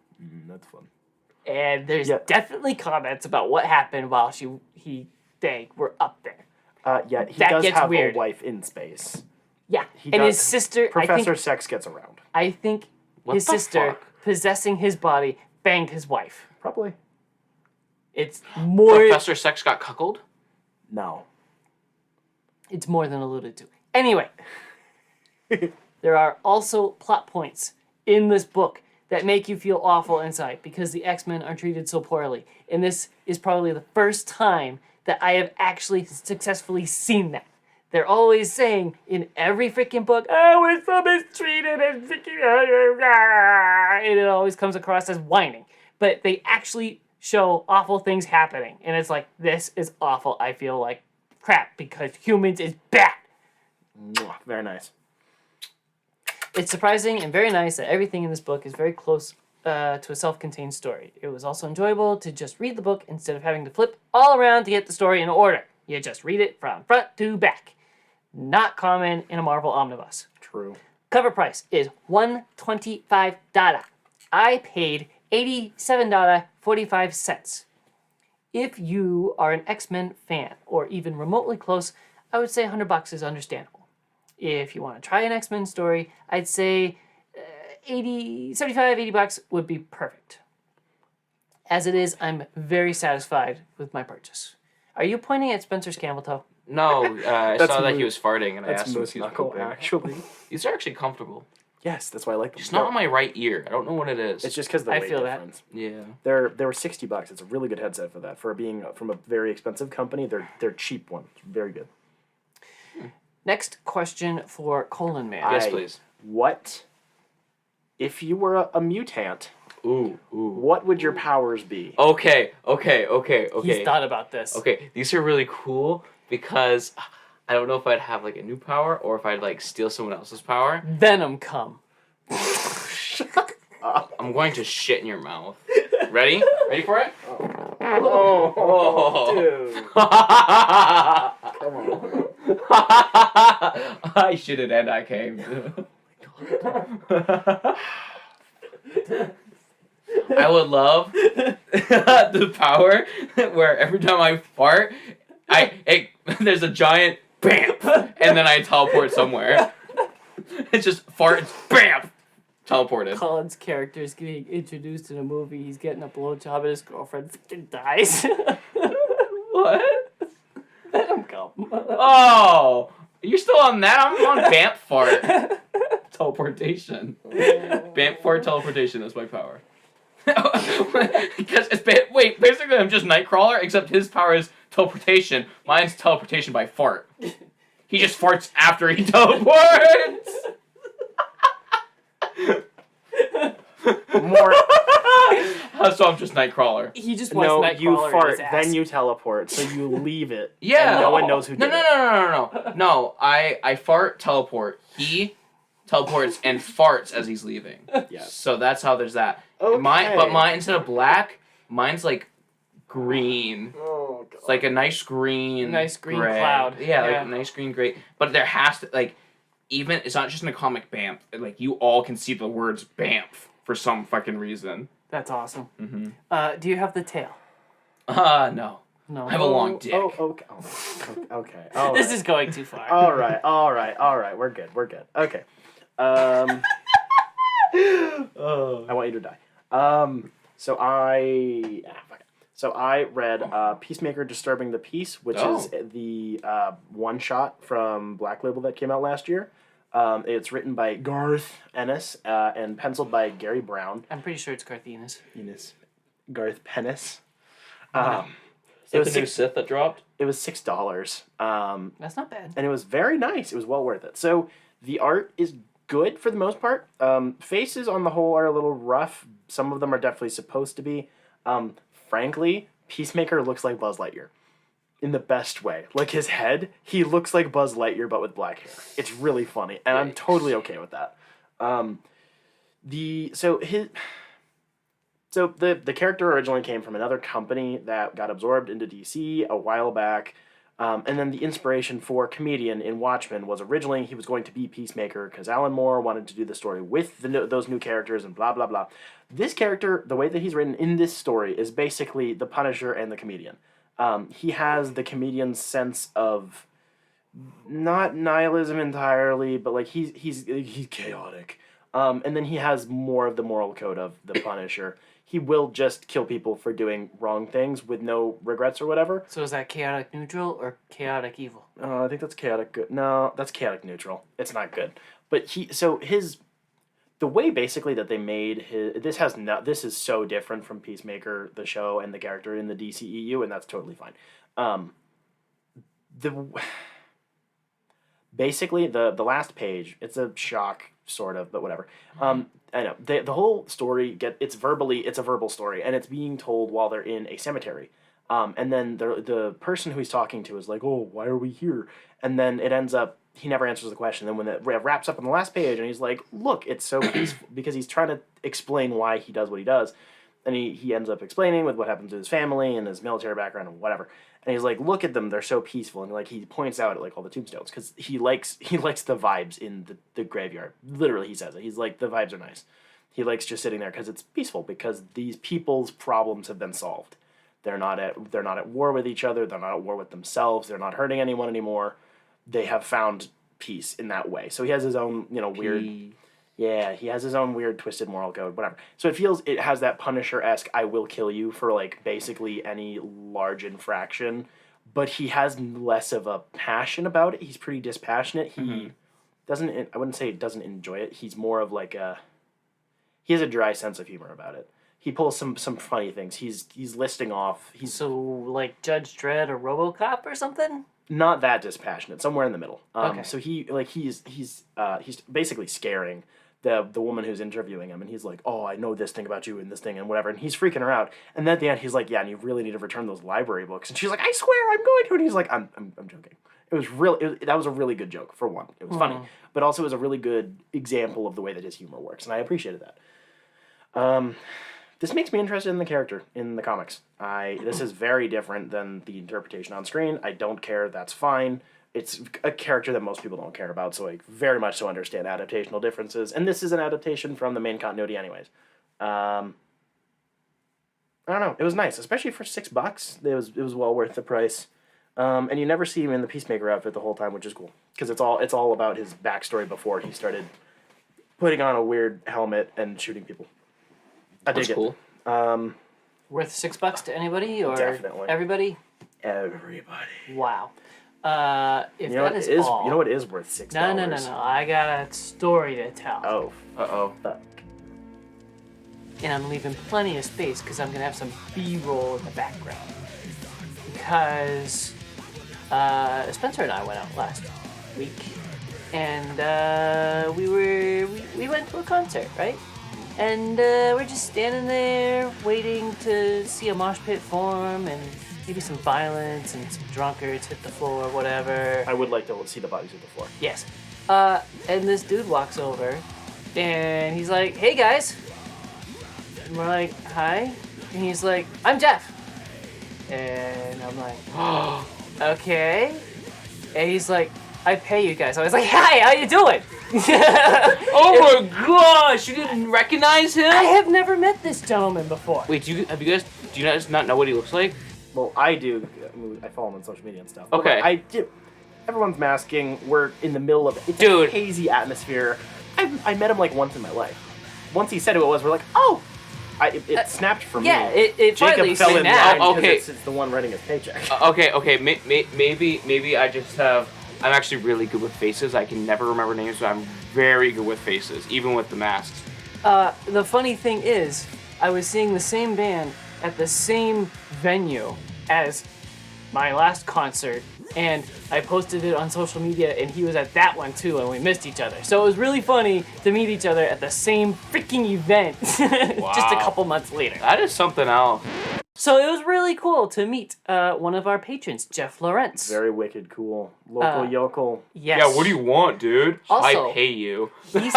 S2: That's fun.
S1: And there's definitely comments about what happened while they were up there.
S2: He
S1: That
S2: does
S1: gets
S2: have
S1: weird.
S2: a wife in space.
S1: Yeah,
S2: He
S1: and
S2: does-
S1: his sister.
S2: Professor Sex gets around.
S1: I think
S3: What
S1: his
S3: the
S1: sister
S3: fuck?
S1: possessing his body banged his wife.
S2: Probably.
S1: It's more.
S3: Professor Sex got cuckolded?
S2: No.
S1: It's more than alluded to. Anyway, there are also plot points in this book that make you feel awful inside because the X-Men are treated so poorly. And this is probably the first time that I have actually successfully seen that. They're always saying in every freaking book, oh, we're so mistreated and freaking... And it always comes across as whining. But they actually show awful things happening. And it's like, this is awful. I feel like crap because humans is bad.
S2: Mwah. Very nice.
S1: It's surprising and very nice that everything in this book is very close to a self-contained story. It was also enjoyable to just read the book instead of having to flip all around to get the story in order. You just read it from front to back. Not common in a Marvel omnibus.
S2: True.
S1: Cover price is $125. I paid $87.45. If you are an X-Men fan or even remotely close, I would say $100 is understandable. If you want to try an X-Men story, I'd say $80 would be perfect. As it is, I'm very satisfied with my purchase. Are you pointing at Spencer's camel toe?
S3: No, I
S2: That's
S3: saw that
S2: Moose-
S3: he was farting and I
S2: That's
S3: asked him if
S2: Moose
S3: he was
S2: Knuckle,
S3: pooping.
S2: actually.
S3: These are actually comfortable.
S2: Yes, that's why I like them.
S3: Just not on my right ear. I don't know what it is.
S2: It's just because the
S1: I
S2: weight
S1: feel that.
S2: difference.
S3: Yeah.
S2: They were $60. It's a really good headset for that. For being from a very expensive company, they're cheap ones. Very good.
S1: Next question for Colon Man.
S3: Yes, please.
S2: What if you were a mutant?
S3: Ooh.
S2: What would your powers be?
S3: Okay.
S1: He's thought about this.
S3: Okay, these are really cool because I don't know if I'd have like a new power or if I'd like steal someone else's power.
S1: Venom come.
S3: I'm going to shit in your mouth. Ready? Ready for it?
S2: Oh, dude. Come on.
S3: I shouldn't and I came. I would love the power where every time I fart, there's a giant BAM, and then I teleport somewhere. It's just farts, BAM, teleported.
S1: Colin's character is getting introduced in a movie. He's getting a blowjob and his girlfriend fucking dies.
S3: What?
S1: Let him come.
S3: Oh, you're still on that? I'm on BAMP fart. Teleportation. BAMP fart teleportation is my power. Because basically I'm just Nightcrawler, except his power is teleportation. Mine's teleportation by fart. He just farts after he teleports.
S2: More.
S3: So I'm just Nightcrawler.
S1: He just wants
S2: No,
S1: Nightcrawler
S2: you
S1: in
S2: fart,
S1: his ass.
S2: then you teleport, so you leave it.
S3: Yeah.
S2: And no one knows who did it.
S3: No. I fart, teleport. He teleports and farts as he's leaving.
S2: Yes.
S3: So that's how there's that.
S2: Okay.
S3: Mine instead of black, mine's like green.
S2: Oh, God.
S3: It's like a nice green.
S1: Nice green
S3: gray.
S1: cloud.
S3: Yeah,
S1: Yeah.
S3: like a nice green gray. But there has to even it's not just in a comic BAMF. Like you all can see the words BAMF for some fucking reason.
S1: That's awesome.
S3: Mm-hmm.
S1: Do you have the tail?
S3: No.
S1: No.
S3: I have a long dick.
S2: Oh, okay. Okay. All
S1: This
S2: right.
S1: is going too far.
S2: All right. We're good. Okay. I want you to die. So I read Peacemaker Disturbing the Peace, which is the one shot from Black Label that came out last year. It's written by Garth Ennis and penciled by Gary Brown.
S1: I'm pretty sure it's Carthenus.
S2: Garth Pennis.
S3: Is that the new Sith that dropped?
S2: It was $6.
S1: That's not bad.
S2: And it was very nice. It was well worth it. So the art is good for the most part. Faces on the whole are a little rough. Some of them are definitely supposed to be. Frankly, Peacemaker looks like Buzz Lightyear. In the best way. Like his head, he looks like Buzz Lightyear but with black hair. It's really funny. And I'm totally okay with that. The character originally came from another company that got absorbed into DC a while back. And then the inspiration for Comedian in Watchmen was originally he was going to be Peacemaker because Alan Moore wanted to do the story with those new characters and blah, blah, blah. This character, the way that he's written in this story, is basically the Punisher and the Comedian. He has the Comedian's sense of not nihilism entirely, but like he's chaotic. And then he has more of the moral code of the Punisher. He will just kill people for doing wrong things with no regrets or whatever.
S1: So is that chaotic neutral or chaotic evil?
S2: I think that's chaotic good. No, that's chaotic neutral. It's not good. But the way basically that they made this is so different from Peacemaker, the show, and the character in the DCEU, and that's totally fine. Basically the last page, it's a shock sort of, but whatever. I know the whole story it's a verbal story, and it's being told while they're in a cemetery. And then the person who he's talking to is like, "Oh, why are we here?" And then it ends up he never answers the question. Then when it wraps up on the last page, and he's like, "Look, it's so peaceful," because he's trying to explain why he does what he does, and he ends up explaining with what happens to his family and his military background and whatever. And he's like, "Look at them; they're so peaceful." And like he points out at like all the tombstones because he likes the vibes in the graveyard. Literally, he says it. He's like, the vibes are nice. He likes just sitting there because it's peaceful because these people's problems have been solved. They're not at war with each other. They're not at war with themselves. They're not hurting anyone anymore. They have found peace in that way. So he has his own weird. Yeah, he has his own weird twisted moral code, whatever. So it has that Punisher-esque, I will kill you for like basically any large infraction, but he has less of a passion about it. He's pretty dispassionate. He doesn't, I wouldn't say he doesn't enjoy it. He's more of like he has a dry sense of humor about it. He pulls some funny things. He's listing off.
S1: So like Judge Dredd or RoboCop or something?
S2: Not that dispassionate, somewhere in the middle.
S1: Okay.
S2: So he's basically scaring the woman who's interviewing him, and he's like, "Oh, I know this thing about you and this thing and whatever," and he's freaking her out. And then at the end, he's like, "Yeah, and you really need to return those library books." And she's like, "I swear, I'm going to." And he's like, "I'm joking." That was a really good joke for one. It was funny, but also it was a really good example of the way that his humor works, and I appreciated that. this makes me interested in the character in the comics. This is very different than the interpretation on screen. I don't care. That's fine. It's a character that most people don't care about, so I very much so understand adaptational differences. And this is an adaptation from the main continuity, anyways. I don't know. It was nice, especially for $6. It was well worth the price. And you never see him in the Peacemaker outfit the whole time, which is cool because it's all about his backstory before he started putting on a weird helmet and shooting people. I dig it.
S3: Cool.
S1: Worth $6 to anybody or
S2: Definitely.
S1: Everybody?
S2: Everybody.
S1: Wow. If
S2: You know
S1: that
S2: what
S1: is
S2: is?
S1: all,
S2: You know what is worth $6?
S1: No. I got a story to tell.
S2: Oh.
S3: Uh-oh.
S2: Fuck.
S1: And I'm leaving plenty of space because I'm going to have some B-roll in the background. Because Spencer and I went out last week, and we went to a concert, right? And we're just standing there waiting to see a mosh pit form and maybe some violence and some drunkards hit the floor, whatever.
S2: I would like to see the bodies hit the floor.
S1: Yes. And this dude walks over, and he's like, "Hey guys." And we're like, "Hi." And he's like, "I'm Jeff." And I'm like, "Oh, okay." And he's like, "I pay you guys." I was like, "Hi, how you doing?"
S3: Oh my gosh! You didn't recognize him?
S1: I have never met this gentleman before.
S3: Wait, do you guys not know what he looks like?
S2: Well, I do. I mean, I follow him on social media and stuff.
S3: Okay.
S2: But I do. Everyone's masking. We're in the middle of it. It's
S3: Dude.
S2: a hazy atmosphere. I met him like once in my life. Once he said who it was, we're like, oh! It snapped for me.
S1: Yeah, it finally
S2: Jacob fell in
S1: snapped.
S2: line
S3: Oh, okay.
S2: because it's the one writing his paycheck.
S3: Okay. Maybe I just have. I'm actually really good with faces. I can never remember names, but I'm very good with faces, even with the masks.
S1: The funny thing is, I was seeing the same band at the same venue as my last concert, and I posted it on social media, and he was at that one too, and we missed each other. So it was really funny to meet each other at the same freaking event just a
S3: Wow.
S1: couple months later.
S3: That is something else.
S1: So it was really cool to meet one of our patrons, Jeff Lawrence.
S2: Very wicked, cool. Local yokel.
S1: Yes.
S3: Yeah, what do you want, dude?
S1: Also-
S3: I pay you.
S1: He's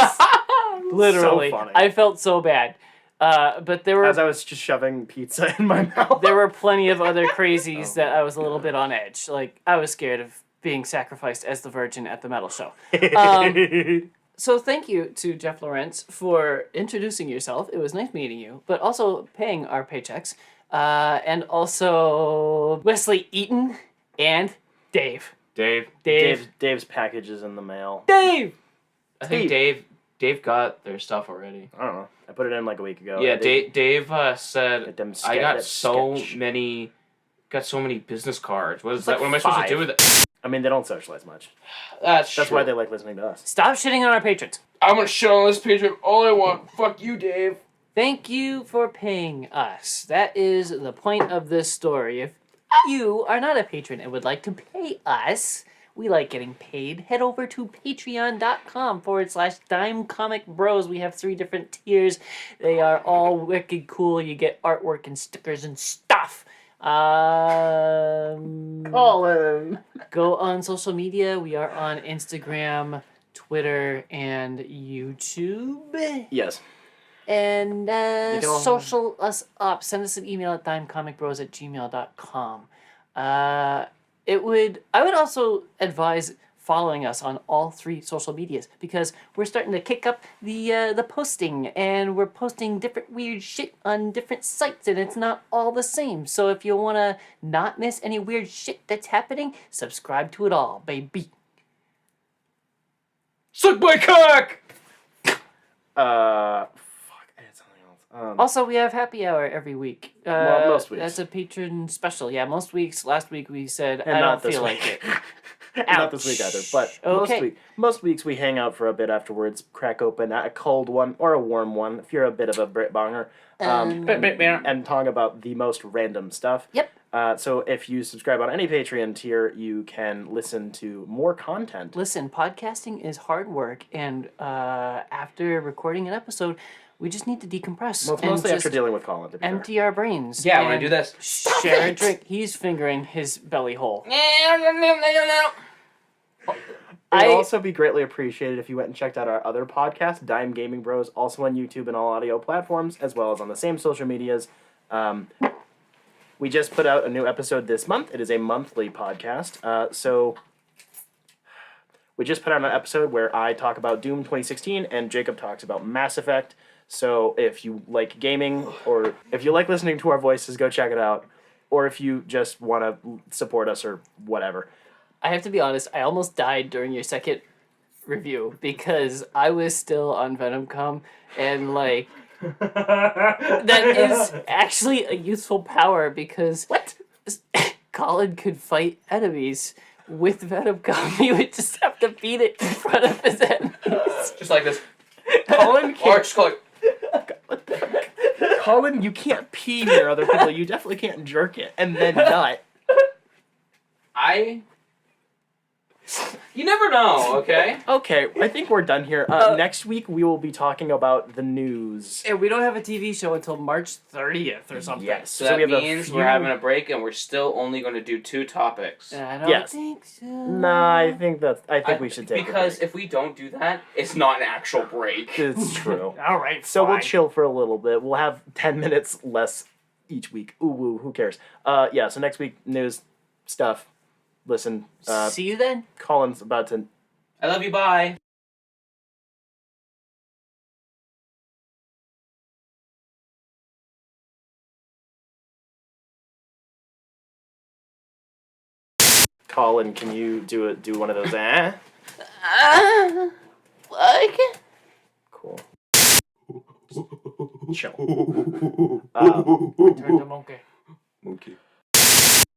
S1: literally.
S2: So funny.
S1: I felt so bad. But there were
S2: As I was just shoving pizza in my mouth.
S1: there were plenty of other crazies that I was a little bit on edge. Like, I was scared of being sacrificed as the Virgin at the metal show. So thank you to Jeff Lawrence for introducing yourself. It was nice meeting you, but also paying our paychecks. And also Wesley Eaton and Dave.
S3: Dave.
S2: Dave's package is in the mail.
S1: Dave!
S3: I think Dave got their stuff already.
S2: I don't know. I put it in like a week ago.
S3: Yeah, Dave said
S2: Get them
S3: I got
S2: that
S3: so
S2: sketch.
S3: many business cards. What is
S2: like
S3: that? What am I supposed to
S2: 5.
S3: do with it?
S2: I mean, they don't socialize much.
S3: That's
S2: That's
S3: true.
S2: why they like listening to us.
S1: Stop shitting on our patrons.
S3: I'm gonna shit on this page all I want. Fuck you, Dave.
S1: Thank you for paying us. That is the point of this story. If you are not a patron and would like to pay us, we like getting paid. Head over to patreon.com/dimecomicbros. We have 3 different tiers. They are all wicked cool. You get artwork and stickers and stuff.
S2: Colin!
S1: Go on social media. We are on Instagram, Twitter, and YouTube.
S2: Yes.
S1: And
S2: can all-
S1: social us up. Send us an email at dimecomicbros@gmail.com. I would also advise following us on all 3 social medias because we're starting to kick up the posting, and we're posting different weird shit on different sites, and it's not all the same. So if you want to not miss any weird shit that's happening, subscribe to it all, baby.
S3: Suck my cock!
S2: Fuck. I had something else.
S1: Also, we have happy hour every week.
S2: Well, most weeks.
S1: That's a patron special. Yeah, most weeks. Last week we said,
S2: And
S1: I
S2: not
S1: don't
S2: this
S1: feel
S2: week.
S1: like it.
S2: Not this week either, but
S1: Okay.
S2: most weeks we hang out for a bit afterwards, crack open a cold one or a warm one if you're a bit of a Brit bonger, and talk about the most random stuff.
S1: Yep.
S2: So if you subscribe on any Patreon tier, you can listen to more content.
S1: Listen, podcasting is hard work, and after recording an episode, we just need to decompress.
S2: Well, it's
S1: and
S2: mostly
S1: just
S2: after dealing with Colin, to be fair.
S1: empty our brains.
S3: Yeah, when I
S1: and
S3: do this.
S1: Share a drink. He's fingering his belly hole.
S2: It would also be greatly appreciated if you went and checked out our other podcast, Dime Gaming Bros, also on YouTube and all audio platforms, as well as on the same social medias. We just put out a new episode this month. It is a monthly podcast. So we just put out an episode where I talk about Doom 2016 and Jacob talks about Mass Effect. So if you like gaming or if you like listening to our voices, go check it out. Or if you just want to support us or whatever.
S1: I have to be honest, I almost died during your second review because I was still on VenomCom and like that is actually a useful power because
S2: What?
S1: Colin could fight enemies with VenomCom. He would just have to beat it in front of his enemies.
S3: Just like this.
S2: Colin
S3: Or
S2: can't.
S3: just like,
S2: Colin, you can't pee near other people. You definitely can't jerk it and then nut.
S3: You never know, okay?
S2: Okay, I think we're done here. Next week we will be talking about the news.
S1: And we don't have a TV show until March 30th or something.
S2: Yes.
S3: So,
S2: So we
S3: that
S2: have a
S3: means
S2: few-
S3: we're having a break and we're still only going to do 2 topics.
S1: I don't
S2: Yes.
S1: think so.
S2: Nah, I think we should take
S3: Because
S2: a break.
S3: if we don't do that, it's not an actual break.
S2: It's true.
S1: All right,
S2: So we'll
S1: fine.
S2: chill for a little bit. We'll have 10 minutes less each week. Ooh, woo, who cares? Yeah, so next week, news, stuff. Listen,
S1: See you then.
S2: Colin's about to...
S3: I love you, bye.
S2: Colin, can you do one of those,
S1: Like it?
S2: Cool. Chill.
S1: Return to monkey.
S3: Monkey.